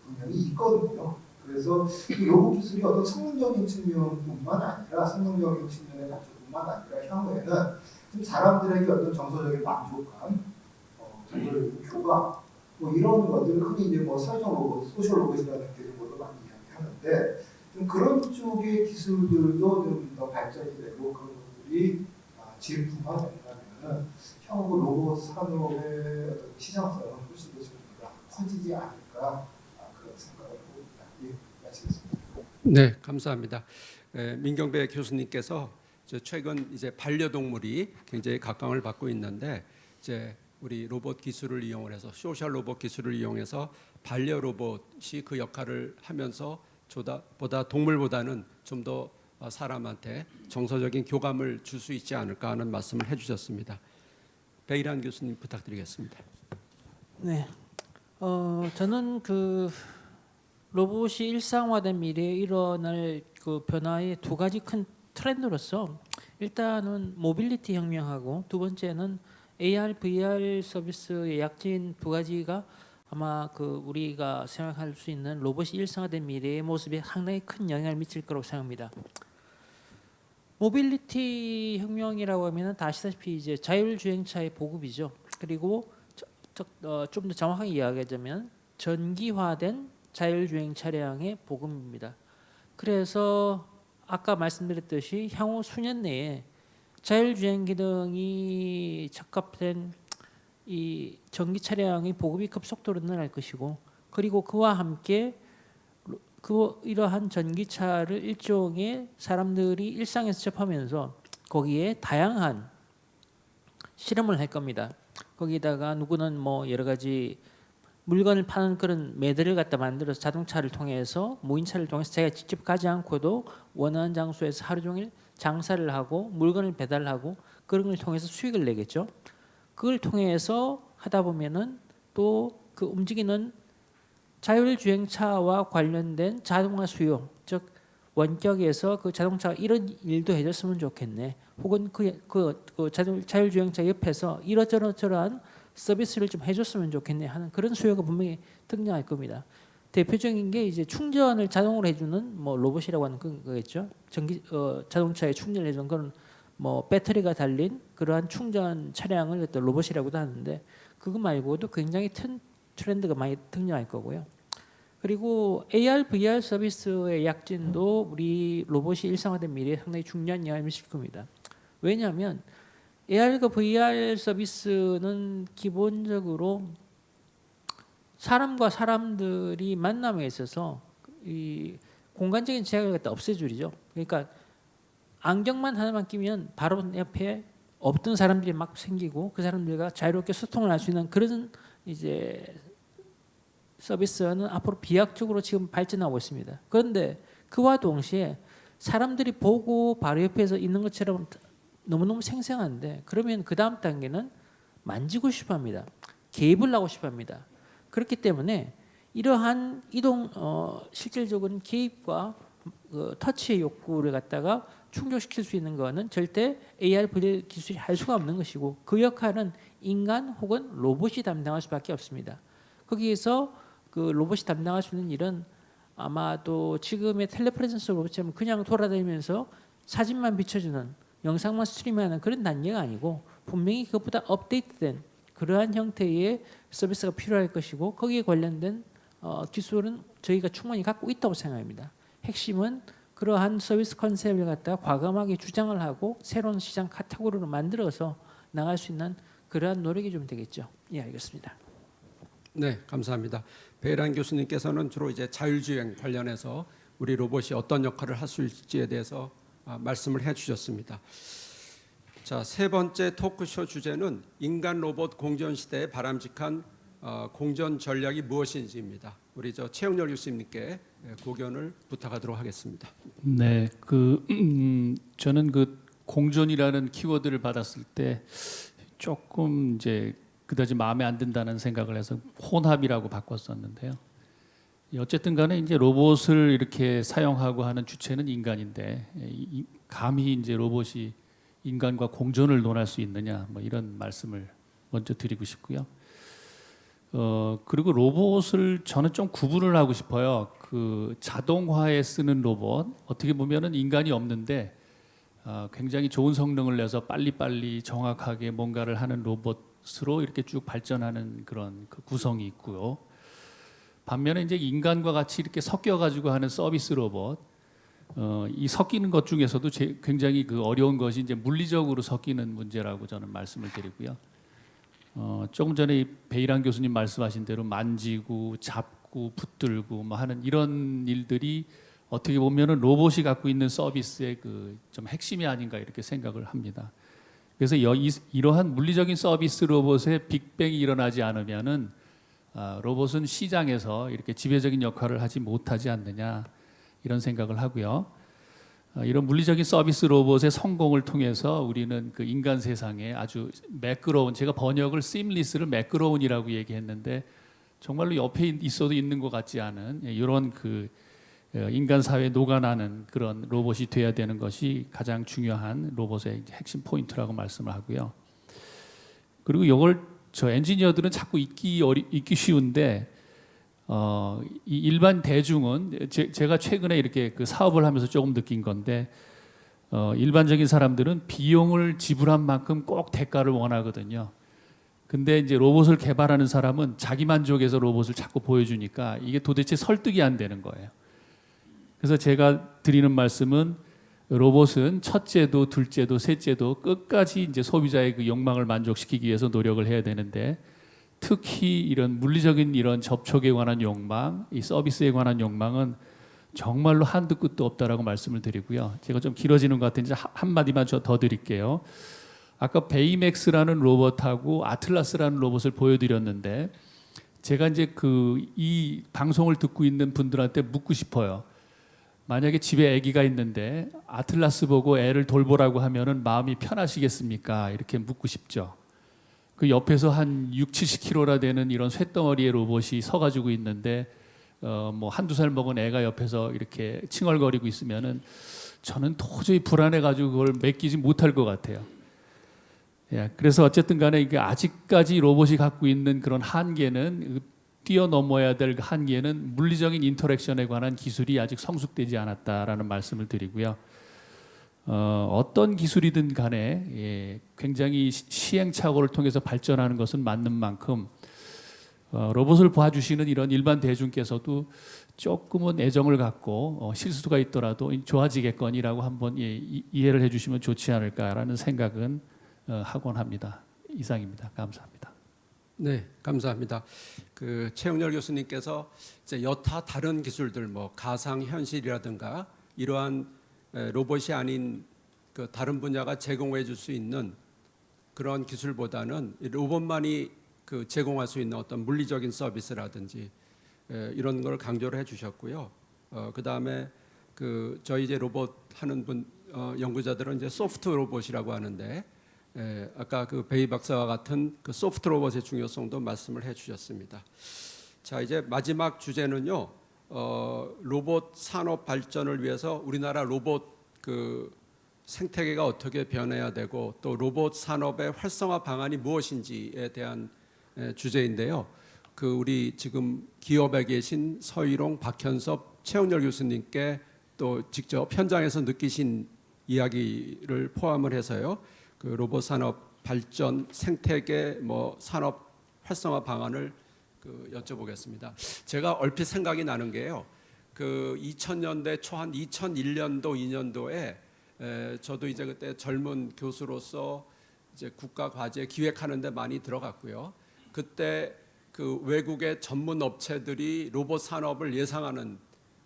분명히 있거든요. 그래서 이 로봇 기술이 어떤 성능적인 측면뿐만 아니라 성능적인 측면의 가치뿐만 아니라 향후에는 좀 사람들에게 어떤 정서적인 만족감, 정서적인 교감 뭐 이런 것들 흔히 이제 뭐 사회적 로봇, 소셜 로봇이라는 개념으로 많이 이야기하는데 좀 그런 쪽의 기술들도 좀 더 발전이 되고 그런 것들이 제품화된다면은 향후 로봇 산업의 어떤 시장성은 훨씬 더 커지지 않을까 그런 생각을 해봅니다. 예, 마치겠습니다. 네, 감사합니다. 민경배 교수님께서 최근 이제 반려동물이 굉장히 각광을 받고 있는데 이제 우리 로봇 기술을 이용을 해서 소셜 로봇 기술을 이용해서 반려 로봇이 그 역할을 하면서 보다 동물보다는 좀 더 사람한테 정서적인 교감을 줄 수 있지 않을까 하는 말씀을 해주셨습니다. 배일환 교수님 부탁드리겠습니다. 네, 저는 그 로봇이 일상화된 미래에 일어날 그 변화의 두 가지 큰 트렌드로서 일단은 모빌리티 혁명하고 두 번째는 AR, VR 서비스의 약진 두 가지가 아마 그 우리가 생각할 수 있는 로봇이 일상화된 미래의 모습에 상당히 큰 영향을 미칠 거라고 생각합니다. 모빌리티 혁명이라고 하면은 다 아시다시피 이제 자율주행차의 보급이죠. 그리고 좀 더 정확하게 이야기하자면 전기화된 자율주행 차량의 보급입니다. 그래서 아까 말씀드렸듯이 향후 수년 내에 자율주행 기능이 적합된 이 전기 차량의 보급이 급속도로 늘어날 것이고 그리고 그와 함께 이러한 전기차를 일종의 사람들이 일상에서 접하면서 거기에 다양한 실험을 할 겁니다. 거기다가 누구는 뭐 여러 가지 물건을 파는 그런 매대를 갖다 만들어서 자동차를 통해서 무인차를 통해서 자기가 직접 가지 않고도 원하는 장소에서 하루 종일 장사를 하고 물건을 배달하고 그런 걸 통해서 수익을 내겠죠. 그걸 통해서 하다 보면은 또 그 움직이는 자율주행차와 관련된 자동화 수요, 즉 원격에서 그 자동차가 이런 일도 해줬으면 좋겠네. 혹은 자율주행차 옆에서 이러저러한 서비스를 좀 해줬으면 좋겠네 하는 그런 수요가 분명히 등장할 겁니다. 대표적인 게 이제 충전을 자동으로 해주는 뭐 로봇이라고 하는 거겠죠. 자동차에 충전해주는 그런 뭐 배터리가 달린 그러한 충전 차량을 또 로봇이라고도 하는데 그거 말고도 굉장히 트렌드가 많이 등장할 거고요. 그리고 AR, VR 서비스의 약진도 우리 로봇이 일상화된 미래에 상당히 중요한 영향을 미칠 겁니다. 왜냐하면 AR과 VR 서비스는 기본적으로 사람과 사람들이 만남에 있어서 이 공간적인 제약을 갖다 없애주죠. 그러니까 안경만 하나만 끼면 바로 옆에 없던 사람들이 막 생기고 그 사람들과 자유롭게 소통을 할 수 있는 그런 이제 서비스는 앞으로 비약적으로 지금 발전하고 있습니다. 그런데 그와 동시에 사람들이 보고 바로 옆에서 있는 것처럼 너무너무 생생한데 그러면 그 다음 단계는 만지고 싶어합니다. 개입을 하고 싶어합니다. 그렇기 때문에 이러한 이동 실질적인 개입과 그 터치의 욕구를 갖다가 충족시킬 수 있는 거는 절대 AR VR 기술이 할 수가 없는 것이고 그 역할은 인간 혹은 로봇이 담당할 수밖에 없습니다. 거기에서 그 로봇이 담당할 수 있는 일은 아마도 지금의 텔레프레젠스 로봇처럼 그냥 돌아다니면서 사진만 비춰주는 영상만 스트리밍하는 그런 단계가 아니고 분명히 그것보다 업데이트된 그러한 형태의 서비스가 필요할 것이고 거기에 관련된 기술은 저희가 충분히 갖고 있다고 생각합니다. 핵심은 그러한 서비스 컨셉을 갖다가 과감하게 주장을 하고 새로운 시장 카테고리를 만들어서 나갈 수 있는 그러한 노력이 좀 되겠죠. 예, 알겠습니다. 네, 감사합니다. 배일환 교수님께서는 주로 이제 자율주행 관련해서 우리 로봇이 어떤 역할을 할 수 있을지에 대해서 말씀을 해주셨습니다. 자, 세 번째 토크쇼 주제는 인간 로봇 공존 시대의 바람직한 공존 전략이 무엇인지입니다. 우리 최영렬 교수님께 고견을 부탁하도록 하겠습니다. 네, 저는 그 공존이라는 키워드를 받았을 때 조금 이제 그다지 마음에 안 든다는 생각을 해서 혼합이라고 바꿨었는데요. 어쨌든 간에 이제 로봇을 이렇게 사용하고 하는 주체는 인간인데 감히 이제 로봇이 인간과 공존을 논할 수 있느냐 뭐 이런 말씀을 먼저 드리고 싶고요. 그리고 로봇을 저는 좀 구분을 하고 싶어요. 그 자동화에 쓰는 로봇 어떻게 보면은 인간이 없는데 굉장히 좋은 성능을 내서 빨리빨리 정확하게 뭔가를 하는 로봇으로 이렇게 쭉 발전하는 그런 그 구성이 있고요. 반면에 이제 인간과 같이 이렇게 섞여가지고 하는 서비스 로봇, 이 섞이는 것 중에서도 굉장히 그 어려운 것이 이제 물리적으로 섞이는 문제라고 저는 말씀을 드리고요. 조금 전에 배일환 교수님 말씀하신 대로 만지고 잡고 붙들고 뭐 하는 이런 일들이 어떻게 보면은 로봇이 갖고 있는 서비스의 그 좀 핵심이 아닌가 이렇게 생각을 합니다. 그래서 이러한 물리적인 서비스 로봇의 빅뱅이 일어나지 않으면은 로봇은 시장에서 이렇게 지배적인 역할을 하지 못하지 않느냐 이런 생각을 하고요. 이런 물리적인 서비스 로봇의 성공을 통해서 우리는 그 인간 세상에 아주 매끄러운, 제가 번역을 seamless를 매끄러운이라고 얘기했는데 정말로 옆에 있어도 있는 것 같지 않은 이런 그 인간 사회에 녹아나는 그런 로봇이 돼야 되는 것이 가장 중요한 로봇의 핵심 포인트라고 말씀을 하고요. 그리고 이걸 저 엔지니어들은 자꾸 잊기 쉬운데 이 일반 대중은 제가 최근에 이렇게 그 사업을 하면서 조금 느낀 건데 일반적인 사람들은 비용을 지불한 만큼 꼭 대가를 원하거든요. 근데 이제 로봇을 개발하는 사람은 자기 만족에서 로봇을 자꾸 보여주니까 이게 도대체 설득이 안 되는 거예요. 그래서 제가 드리는 말씀은 로봇은 첫째도 둘째도 셋째도 끝까지 이제 소비자의 그 욕망을 만족시키기 위해서 노력을 해야 되는데 특히 이런 물리적인 이런 접촉에 관한 욕망, 이 서비스에 관한 욕망은 정말로 한도 끝도 없다라고 말씀을 드리고요. 제가 좀 길어지는 것 같은데 한 마디만 더 드릴게요. 아까 베이맥스라는 로봇하고 아틀라스라는 로봇을 보여드렸는데 제가 이제 이 방송을 듣고 있는 분들한테 묻고 싶어요. 만약에 집에 아기가 있는데 아틀라스 보고 애를 돌보라고 하면은 마음이 편하시겠습니까? 이렇게 묻고 싶죠. 그 옆에서 한 6, 70kg나 되는 이런 쇳덩어리의 로봇이 서가지고 있는데 뭐 한두 살 먹은 애가 옆에서 이렇게 칭얼거리고 있으면은 저는 도저히 불안해가지고 그걸 맡기지 못할 것 같아요. 예, 그래서 어쨌든 간에 이게 아직까지 로봇이 갖고 있는 그런 한계는 뛰어넘어야 될 한계는 물리적인 인터랙션에 관한 기술이 아직 성숙되지 않았다라는 말씀을 드리고요. 어떤 기술이든 간에 굉장히 시행착오를 통해서 발전하는 것은 맞는 만큼 로봇을 봐주시는 이런 일반 대중께서도 조금은 애정을 갖고 실수가 있더라도 좋아지겠거니라고 한번 이해를 해주시면 좋지 않을까라는 생각은 하곤 합니다. 이상입니다. 감사합니다. 네, 감사합니다. 그 최영렬 교수님께서 이제 여타 다른 기술들 뭐 가상 현실이라든가 이러한 로봇이 아닌 그 다른 분야가 제공해 줄 수 있는 그런 기술보다는 이 로봇만이 그 제공할 수 있는 어떤 물리적인 서비스라든지 이런 걸 강조를 해주셨고요. 그 다음에 그 저희 이제 로봇 하는 분 연구자들은 이제 소프트 로봇이라고 하는데 아까 그 베이 박사와 같은 그 소프트 로봇의 중요성도 말씀을 해주셨습니다. 자 이제 마지막 주제는요. 로봇 산업 발전을 위해서 우리나라 로봇 그 생태계가 어떻게 변해야 되고 또 로봇 산업의 활성화 방안이 무엇인지에 대한 주제인데요. 그 우리 지금 기업에 계신 서희롱, 박현섭, 최은열 교수님께 또 직접 현장에서 느끼신 이야기를 포함을 해서요. 그 로봇 산업 발전 생태계 뭐 산업 활성화 방안을 그 여쭤보겠습니다. 제가 얼핏 생각이 나는 게요. 그 2000년대 초 한 2001년도 2년도에 저도 이제 그때 젊은 교수로서 이제 국가 과제 기획하는데 많이 들어갔고요. 그때 그 외국의 전문 업체들이 로봇 산업을 예상하는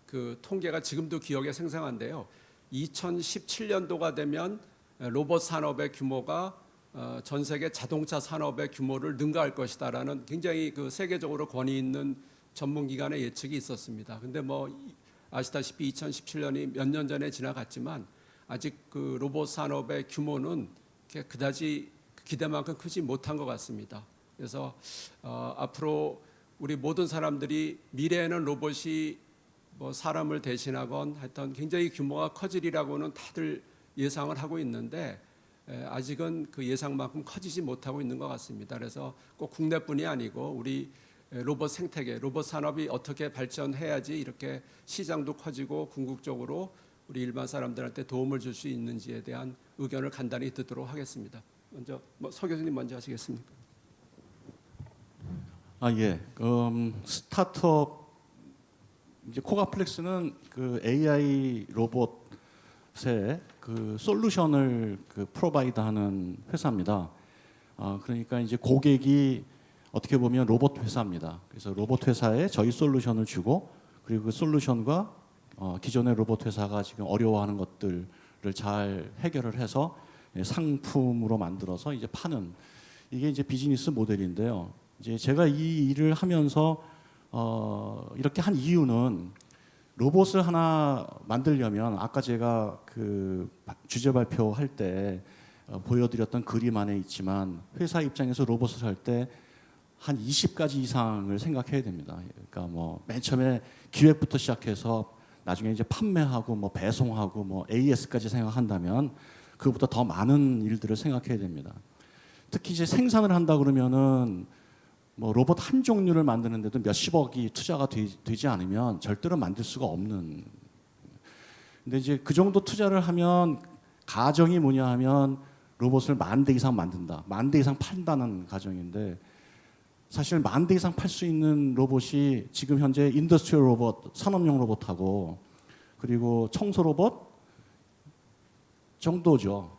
그 통계가 지금도 기억에 생생한데요. 2017년도가 되면 로봇 산업의 규모가 전 세계 자동차 산업의 규모를 능가할 것이다라는 굉장히 그 세계적으로 권위 있는 전문기관의 예측이 있었습니다. 근데 뭐 아시다시피 2017년이 몇 년 전에 지나갔지만 아직 그 로봇 산업의 규모는 그다지 기대만큼 크지 못한 것 같습니다. 그래서 앞으로 우리 모든 사람들이 미래에는 로봇이 뭐 사람을 대신하건 하여튼 굉장히 규모가 커지리라고는 다들 예상을 하고 있는데 아직은 그 예상만큼 커지지 못하고 있는 것 같습니다. 그래서 꼭 국내뿐이 아니고 우리 로봇 생태계, 로봇 산업이 어떻게 발전해야지 이렇게 시장도 커지고 궁극적으로 우리 일반 사람들한테 도움을 줄 수 있는지에 대한 의견을 간단히 듣도록 하겠습니다. 먼저 서 교수님 먼저 하시겠습니까? 예. 스타트업 이제 코가플렉스는 그 AI 로봇의 그 솔루션을 그 프로바이드하는 회사입니다. 그러니까 이제 고객이 어떻게 보면 로봇 회사입니다. 그래서 로봇 회사에 저희 솔루션을 주고 그리고 그 솔루션과 기존의 로봇 회사가 지금 어려워하는 것들을 잘 해결을 해서 상품으로 만들어서 이제 파는 이게 이제 비즈니스 모델인데요. 이제 제가 이 일을 하면서 이렇게 한 이유는 로봇을 하나 만들려면 아까 제가 그 주제 발표할 때 보여드렸던 그림 안에 있지만 회사 입장에서 로봇을 할 때 한 20가지 이상을 생각해야 됩니다. 그러니까 뭐 맨 처음에 기획부터 시작해서 나중에 이제 판매하고 뭐 배송하고 뭐 AS까지 생각한다면 그것보다 더 많은 일들을 생각해야 됩니다. 특히 이제 생산을 한다 그러면은 뭐 로봇 한 종류를 만드는데도 몇십억이 투자가 되지 않으면 절대로 만들 수가 없는. 근데 이제 그 정도 투자를 하면 가정이 뭐냐 하면 로봇을 10,000대 이상 만든다, 10,000대 이상 판다는 가정인데 사실 10,000대 이상 팔 수 있는 로봇이 지금 현재 인더스트리얼 로봇, 산업용 로봇하고 그리고 청소 로봇 정도죠.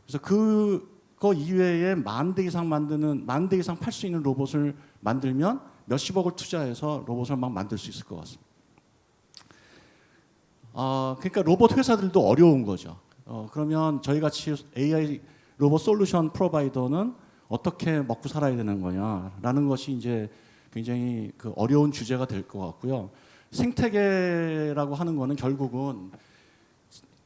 그래서 그거 이외에 10,000대 이상 만드는 10,000대 이상 팔 수 있는 로봇을 만들면 몇십억을 투자해서 로봇을 막 만들 수 있을 것 같습니다. 그러니까 로봇 회사들도 어려운 거죠. 그러면 저희 같이 AI 로봇 솔루션 프로바이더는 어떻게 먹고 살아야 되는 거냐라는 것이 이제 굉장히 그 어려운 주제가 될 것 같고요. 생태계라고 하는 거는 결국은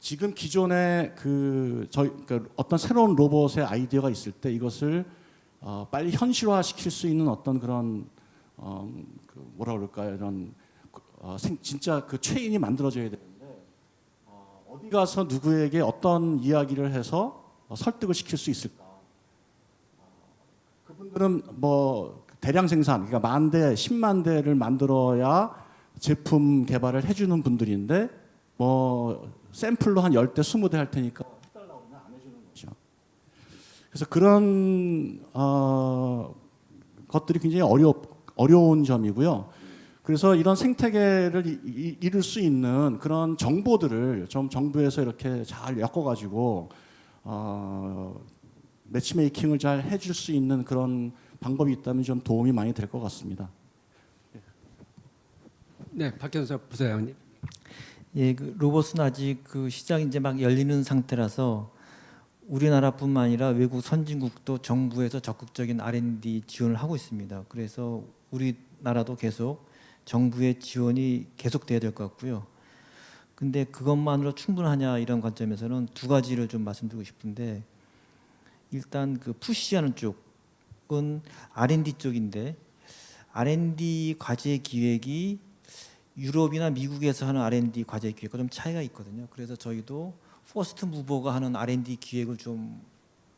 지금 기존에 그러니까 어떤 새로운 로봇의 아이디어가 있을 때 이것을 빨리 현실화시킬 수 있는 어떤 그런 그 뭐라 그럴까요? 이런 진짜 그 체인이 만들어져야 되는데 어디 가서 누구에게 어떤 이야기를 해서 설득을 시킬 수 있을까? 그분들은 뭐 대량 생산, 그러니까 10,000대, 10만 대를 만들어야 제품 개발을 해주는 분들인데 뭐 샘플로 한 10대, 20대 할 테니까 해달라고 하면 안 해주는 거죠. 그래서 그런 것들이 굉장히 어려운 점이고요. 그래서 이런 생태계를 이룰 수 있는 그런 정보들을 좀 정부에서 이렇게 잘 엮어가지고 매치메이킹을 잘 해줄 수 있는 그런 방법이 있다면 좀 도움이 많이 될 것 같습니다. 네, 박현섭 부사장님. 예, 그 로봇은 아직 그 시장이 이제 막 열리는 상태라서 우리나라뿐만 아니라 외국 선진국도 정부에서 적극적인 R&D 지원을 하고 있습니다. 그래서 우리나라도 계속 정부의 지원이 계속돼야 될 것 같고요. 근데 그것만으로 충분하냐 이런 관점에서는 두 가지를 좀 말씀드리고 싶은데, 일단 그 푸시하는 쪽은 R&D 쪽인데, R&D 과제 기획이 유럽이나 미국에서 하는 R&D 과제 기획과 좀 차이가 있거든요. 그래서 저희도 퍼스트 무버가 하는 R&D 기획을 좀,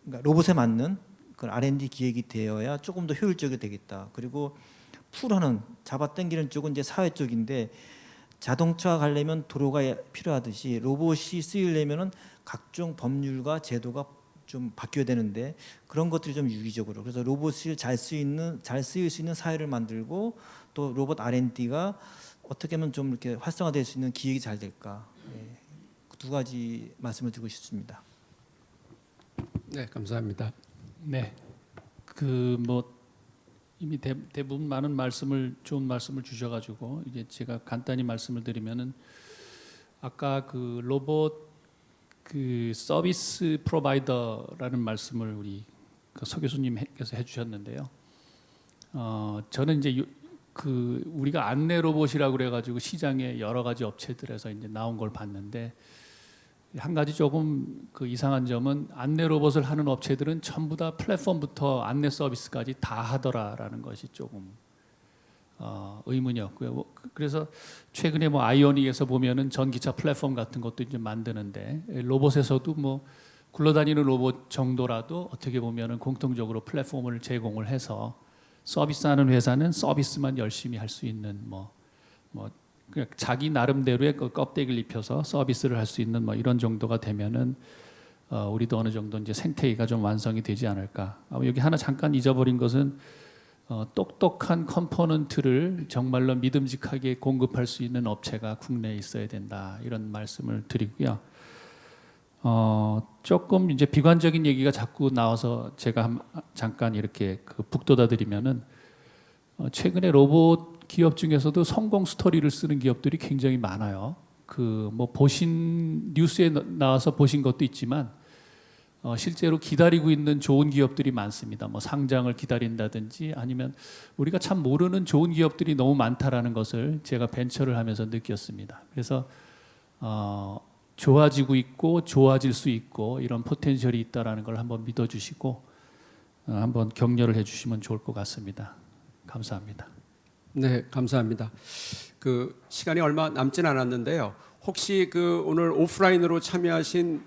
그러니까 로봇에 맞는 그 R&D 기획이 되어야 조금 더 효율적이 되겠다. 그리고 풀하는 잡아당기는 쪽은 이제 사회 쪽인데, 자동차 가려면 도로가 필요하듯이 로봇이 쓰이려면은 각종 법률과 제도가 좀 바뀌어야 되는데, 그런 것들이 좀 유기적으로, 그래서 로봇을 잘 쓰일 수 있는 사회를 만들고, 또 로봇 R&D가 어떻게 하면 좀 이렇게 활성화될 수 있는 기획이 잘 될까. 예. 두 가지 말씀을 드리고 싶습니다. 네, 감사합니다. 네. 그 뭐 이미 대부분 많은 좋은 말씀을 주셔가지고 이제 제가 간단히 말씀을 드리면은, 아까 그 로봇 그 서비스 프로바이더라는 말씀을 우리 그 서 교수님께서 해주셨는데요. 저는 이제 그 우리가 안내 로봇이라고 그래가지고 시장에 여러 가지 업체들에서 이제 나온 걸 봤는데, 한 가지 조금 그 이상한 점은 안내 로봇을 하는 업체들은 전부 다 플랫폼부터 안내 서비스까지 다 하더라라는 것이 조금 의문이었고요. 그래서 최근에 뭐 아이오닉에서 보면은 전기차 플랫폼 같은 것도 이제 만드는데, 로봇에서도 뭐 굴러다니는 로봇 정도라도 어떻게 보면은 공통적으로 플랫폼을 제공을 해서 서비스하는 회사는 서비스만 열심히 할 수 있는 뭐 그냥 자기 나름대로의 그 껍데기를 입혀서 서비스를 할 수 있는 뭐 이런 정도가 되면은 우리도 어느 정도 이제 생태계가 좀 완성이 되지 않을까. 여기 하나 잠깐 잊어버린 것은 똑똑한 컴포넌트를 정말로 믿음직하게 공급할 수 있는 업체가 국내에 있어야 된다, 이런 말씀을 드리고요. 조금 이제 비관적인 얘기가 자꾸 나와서 제가 잠깐 이렇게 그 북돋아 드리면은, 최근에 로봇 기업 중에서도 성공 스토리를 쓰는 기업들이 굉장히 많아요. 그 뭐 보신 뉴스에 나와서 보신 것도 있지만 실제로 기다리고 있는 좋은 기업들이 많습니다. 뭐 상장을 기다린다든지, 아니면 우리가 참 모르는 좋은 기업들이 너무 많다라는 것을 제가 벤처를 하면서 느꼈습니다. 그래서 좋아지고 있고 좋아질 수 있고 이런 포텐셜이 있다라는 걸 한번 믿어주시고 한번 격려를 해주시면 좋을 것 같습니다. 감사합니다. 네, 감사합니다. 그 시간이 얼마 남진 않았는데요. 혹시 그 오늘 오프라인으로 참여하신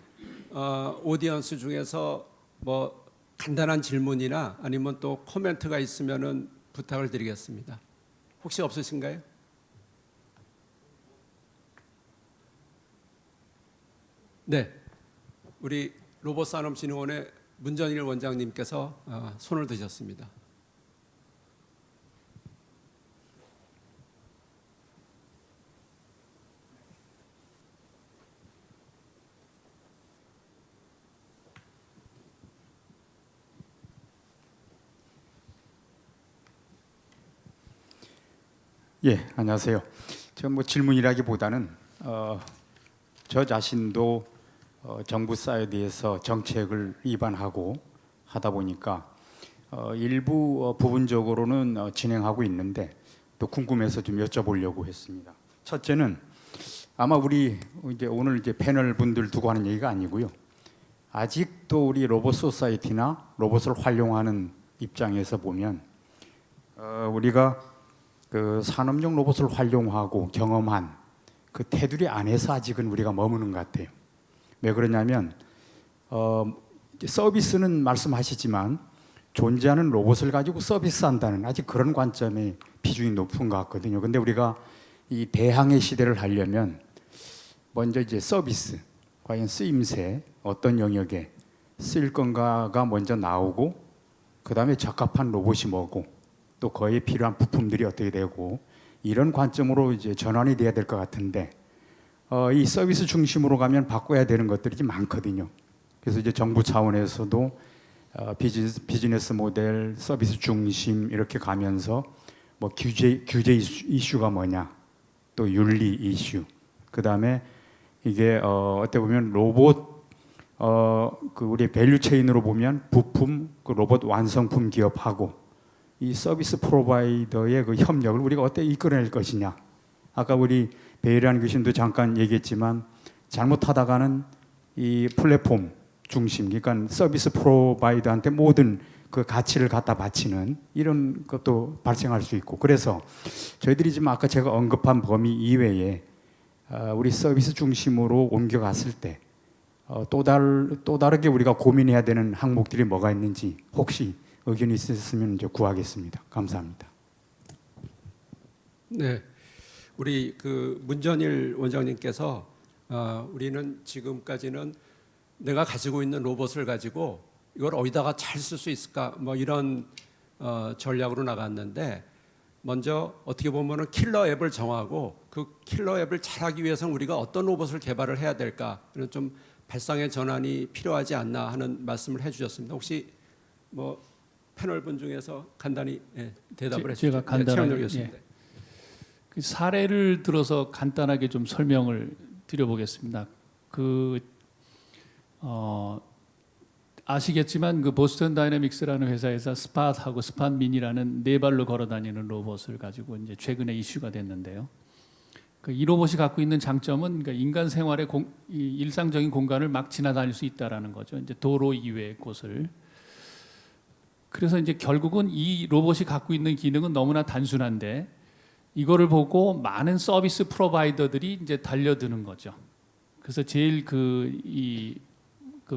오디언스 중에서 뭐 간단한 질문이나 아니면 또 코멘트가 있으면은 부탁을 드리겠습니다. 혹시 없으신가요? 네, 우리 로봇산업진흥원의 문전일 원장님께서 손을 드셨습니다. 예, 안녕하세요. 제가 뭐 질문이라기보다는 저 자신도 정부 사이드에서 정책을 위반하고 하다 보니까 일부 부분적으로는 진행하고 있는데, 또 궁금해서 좀 여쭤보려고 했습니다. 첫째는 아마 우리 이제 오늘 이제 패널 분들 두고 하는 얘기가 아니고요. 아직도 우리 로봇 소사이티나 로봇을 활용하는 입장에서 보면 우리가 그 산업용 로봇을 활용하고 경험한 그 테두리 안에서 아직은 우리가 머무는 것 같아요. 왜 그러냐면 서비스는 말씀하시지만 존재하는 로봇을 가지고 서비스한다는 아직 그런 관점의 비중이 높은 것 같거든요. 근데 우리가 이 대항해 시대를 하려면 먼저 이제 서비스, 과연 쓰임새 어떤 영역에 쓰일 건가가 먼저 나오고, 그 다음에 적합한 로봇이 뭐고, 또 거기에 필요한 부품들이 어떻게 되고, 이런 관점으로 이제 전환이 돼야 될 것 같은데, 이 서비스 중심으로 가면 바꿔야 되는 것들이 좀 많거든요. 그래서 이제 정부 차원에서도 비즈니스 모델, 서비스 중심 이렇게 가면서 뭐 규제 이슈가 뭐냐, 또 윤리 이슈, 그 다음에 이게 어떻게 보면 로봇 그 우리 밸류 체인으로 보면 부품, 그 로봇 완성품 기업하고 이 서비스 프로바이더의 그 협력을 우리가 어떻게 이끌어낼 것이냐. 아까 우리 베이란 교수님도 잠깐 얘기했지만 잘못하다가는 이 플랫폼 중심, 그러니까 서비스 프로바이더한테 모든 그 가치를 갖다 바치는 이런 것도 발생할 수 있고, 그래서 저희들이 지금 아까 제가 언급한 범위 이외에 우리 서비스 중심으로 옮겨갔을 때 또 다르게 우리가 고민해야 되는 항목들이 뭐가 있는지 혹시 의견이 있으시면 이제 구하겠습니다. 감사합니다. 네, 우리 그 문전일 원장님께서 우리는 지금까지는 내가 가지고 있는 로봇을 가지고 이걸 어디다가 잘 쓸 수 있을까 뭐 이런 전략으로 나갔는데, 먼저 어떻게 보면은 킬러 앱을 정하고 그 킬러 앱을 잘하기 위해서는 우리가 어떤 로봇을 개발을 해야 될까, 이런 좀 발상의 전환이 필요하지 않나 하는 말씀을 해주셨습니다. 혹시 뭐 패널 분 중에서 간단히 대답을 해주시죠. 제가 간단하게 교수님. 그 사례를 들어서 간단하게 좀 설명을 드려보겠습니다. 아시겠지만 그 보스턴 다이내믹스라는 회사에서 스팟하고 스팟 미니라는 네 발로 걸어다니는 로봇을 가지고 이제 최근에 이슈가 됐는데요. 이 로봇이 갖고 있는 장점은 그러니까 인간 생활의 이 일상적인 공간을 막 지나다닐 수 있다라는 거죠. 이제 도로 이외의 곳을. 그래서 이제 결국은 이 로봇이 갖고 있는 기능은 너무나 단순한데 이거를 보고 많은 서비스 프로바이더들이 이제 달려드는 거죠. 그래서 제일 그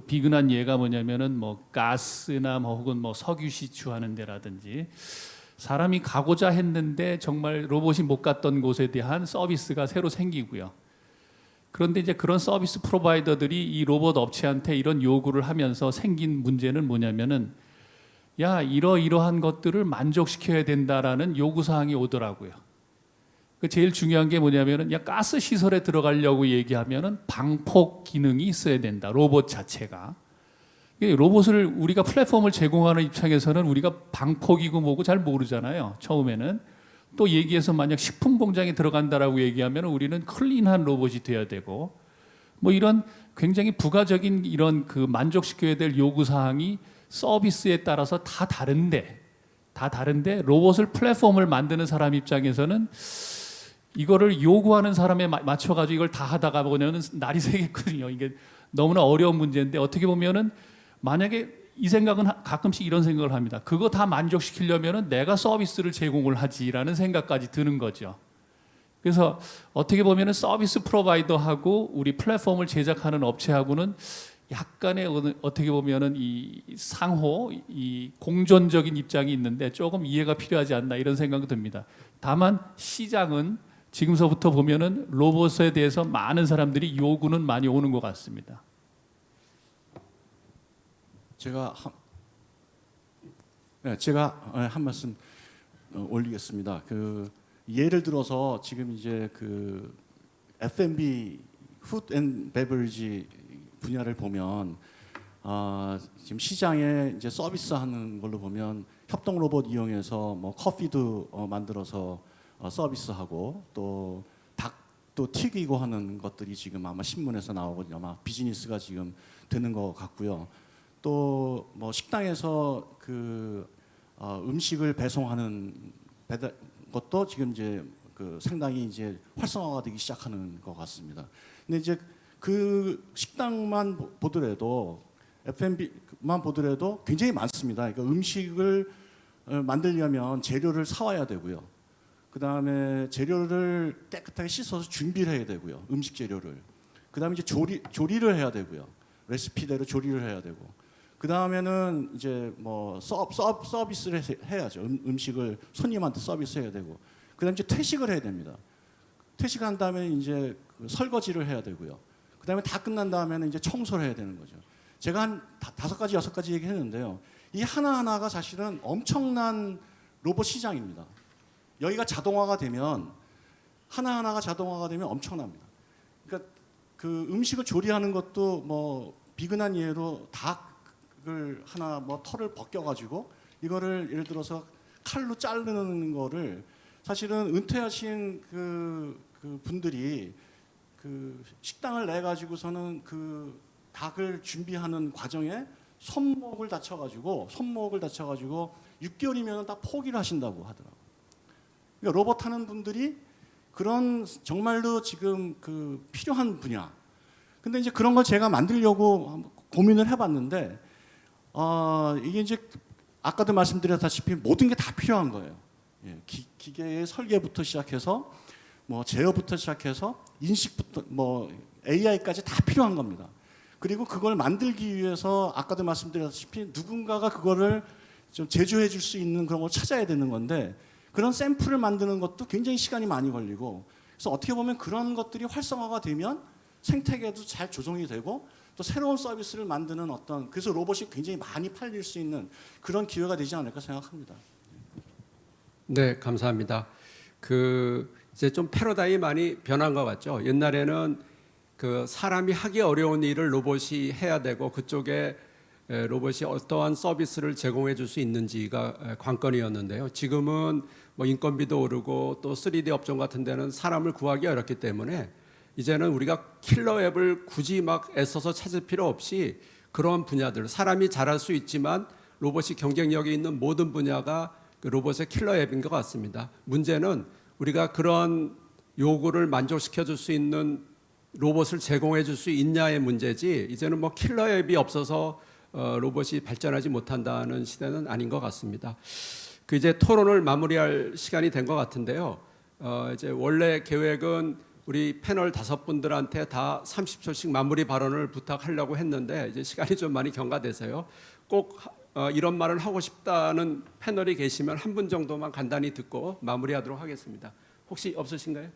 비근한 예가 뭐냐면은 뭐 가스나 뭐 혹은 뭐 석유 시추하는 데라든지 사람이 가고자 했는데 정말 로봇이 못 갔던 곳에 대한 서비스가 새로 생기고요. 그런데 이제 그런 서비스 프로바이더들이 이 로봇 업체한테 이런 요구를 하면서 생긴 문제는 뭐냐면은 야, 이러이러한 것들을 만족시켜야 된다라는 요구 사항이 오더라고요. 그 제일 중요한 게 뭐냐면은 야, 가스 시설에 들어가려고 얘기하면은 방폭 기능이 있어야 된다. 로봇 자체가. 로봇을 우리가 플랫폼을 제공하는 입장에서는 우리가 방폭이고 뭐고 잘 모르잖아요. 처음에는. 또 얘기해서 만약 식품 공장에 들어간다라고 얘기하면 우리는 클린한 로봇이 돼야 되고 뭐 이런 굉장히 부가적인 이런 그 만족시켜야 될 요구 사항이 서비스에 따라서 다 다른데 로봇을 플랫폼을 만드는 사람 입장에서는 이거를 요구하는 사람에 맞춰가지고 이걸 다 하다가 보면은 날이 새겠거든요. 이게 너무나 어려운 문제인데 어떻게 보면은 만약에 이 생각은 가끔씩 이런 생각을 합니다. 그거 다 만족시키려면은 내가 서비스를 제공을 하지라는 생각까지 드는 거죠. 그래서 어떻게 보면은 서비스 프로바이더하고 우리 플랫폼을 제작하는 업체하고는 약간의 어떻게 보면은 이 상호, 이 공존적인 입장이 있는데 조금 이해가 필요하지 않나 이런 생각이 듭니다. 다만 시장은 지금서부터 보면은 로봇에 대해서 많은 사람들이 요구는 많이 오는 것 같습니다. 제가 한 말씀 올리겠습니다. 그 예를 들어서 지금 이제 그 F&B 푸드 앤 베버리지 분야를 보면 지금 시장에 이제 서비스하는 걸로 보면 협동 로봇 이용해서 뭐 커피도 만들어서 서비스하고 또 닭도 튀기고 하는 것들이 지금 아마 신문에서 나오거든요. 아마 비즈니스가 지금 되는 것 같고요. 또 뭐 식당에서 그 음식을 배송하는 것도 지금 이제 그 상당히 이제 활성화가 되기 시작하는 것 같습니다. 근데 이제 그 식당만 보더라도 F&B만 보더라도 굉장히 많습니다. 그러니까 음식을 만들려면 재료를 사와야 되고요. 그 다음에 재료를 깨끗하게 씻어서 준비를 해야 되고요. 음식 재료를. 그 다음에 이제 조리를 해야 되고요. 레시피대로 조리를 해야 되고. 그 다음에는 이제 뭐 서비스를 해야죠. 음식을 손님한테 서비스해야 되고. 그 다음에 이제 퇴식을 해야 됩니다. 퇴식한 다음에 이제 설거지를 해야 되고요. 그 다음에 다 끝난 다음에는 이제 청소를 해야 되는 거죠. 제가 한 5가지, 6가지 얘기했는데요. 이 하나하나가 사실은 엄청난 로봇 시장입니다. 여기가 자동화가 되면 하나하나가 자동화가 되면 엄청납니다. 그러니까 그 음식을 조리하는 것도 뭐 비근한 예로 닭을 하나 뭐 털을 벗겨가지고 이거를 예를 들어서 칼로 자르는 거를 사실은 은퇴하신 그 분들이 그 식당을 내 가지고서는 그 닭을 준비하는 과정에 손목을 다쳐가지고 6개월이면 다 포기를 하신다고 하더라고요. 그러니까 로봇 하는 분들이 그런 정말로 지금 그 필요한 분야. 근데 이제 그런 걸 제가 만들려고 고민을 해봤는데 이게 이제 아까도 말씀드렸다시피 모든 게 다 필요한 거예요. 예, 기계의 설계부터 시작해서 뭐 제어부터 시작해서 인식부터 뭐 AI까지 다 필요한 겁니다. 그리고 그걸 만들기 위해서 아까도 말씀드렸다시피 누군가가 그거를 좀 제조해 줄 수 있는 그런 걸 찾아야 되는 건데 그런 샘플을 만드는 것도 굉장히 시간이 많이 걸리고 그래서 어떻게 보면 그런 것들이 활성화가 되면 생태계도 잘 조정이 되고 또 새로운 서비스를 만드는 그래서 로봇이 굉장히 많이 팔릴 수 있는 그런 기회가 되지 않을까 생각합니다. 네, 감사합니다. 이제 좀 패러다임이 많이 변한 것 같죠. 옛날에는 그 사람이 하기 어려운 일을 로봇이 해야 되고 그쪽에 로봇이 어떠한 서비스를 제공해 줄 수 있는지가 관건이었는데요. 지금은 뭐 인건비도 오르고 또 3D 업종 같은 데는 사람을 구하기 어렵기 때문에 이제는 우리가 킬러 앱을 굳이 막 애써서 찾을 필요 없이 그런 분야들, 사람이 잘할 수 있지만 로봇이 경쟁력이 있는 모든 분야가 그 로봇의 킬러 앱인 것 같습니다. 문제는 우리가 그런 요구를 만족시켜 줄 수 있는 로봇을 제공해 줄 수 있냐의 문제지 이제는 뭐 킬러 앱이 없어서 로봇이 발전하지 못한다는 시대는 아닌 것 같습니다. 이제 토론을 마무리할 시간이 된 것 같은데요. 이제 원래 계획은 우리 패널 5분들한테 다 30초씩 마무리 발언을 부탁하려고 했는데 이제 시간이 좀 많이 경과돼서요. 꼭 이런 말을 하고 싶다는 패널이 계시면 한 분 정도만 간단히 듣고 마무리하도록 하겠습니다. 혹시 없으신가요?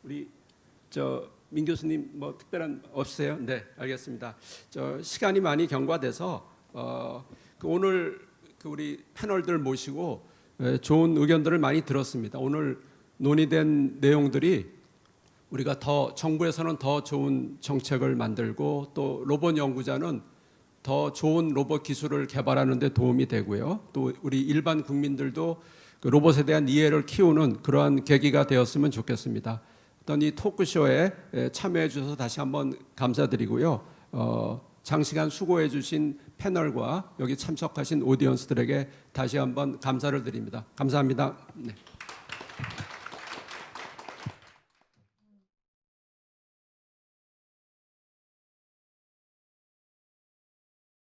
우리 민 교수님 뭐 특별한 없으세요? 네, 알겠습니다. 시간이 많이 경과돼서 오늘 우리 패널들 모시고 좋은 의견들을 많이 들었습니다. 오늘 논의된 내용들이 우리가 정부에서는 더 좋은 정책을 만들고 또 로봇 연구자는 더 좋은 로봇 기술을 개발하는 데 도움이 되고요. 또 우리 일반 국민들도 그 로봇에 대한 이해를 키우는 그러한 계기가 되었으면 좋겠습니다. 어떤 이 토크쇼에 참여해 주셔서 다시 한번 감사드리고요. 장시간 수고해 주신 패널과 여기 참석하신 오디언스들에게 다시 한번 감사를 드립니다. 감사합니다. 네.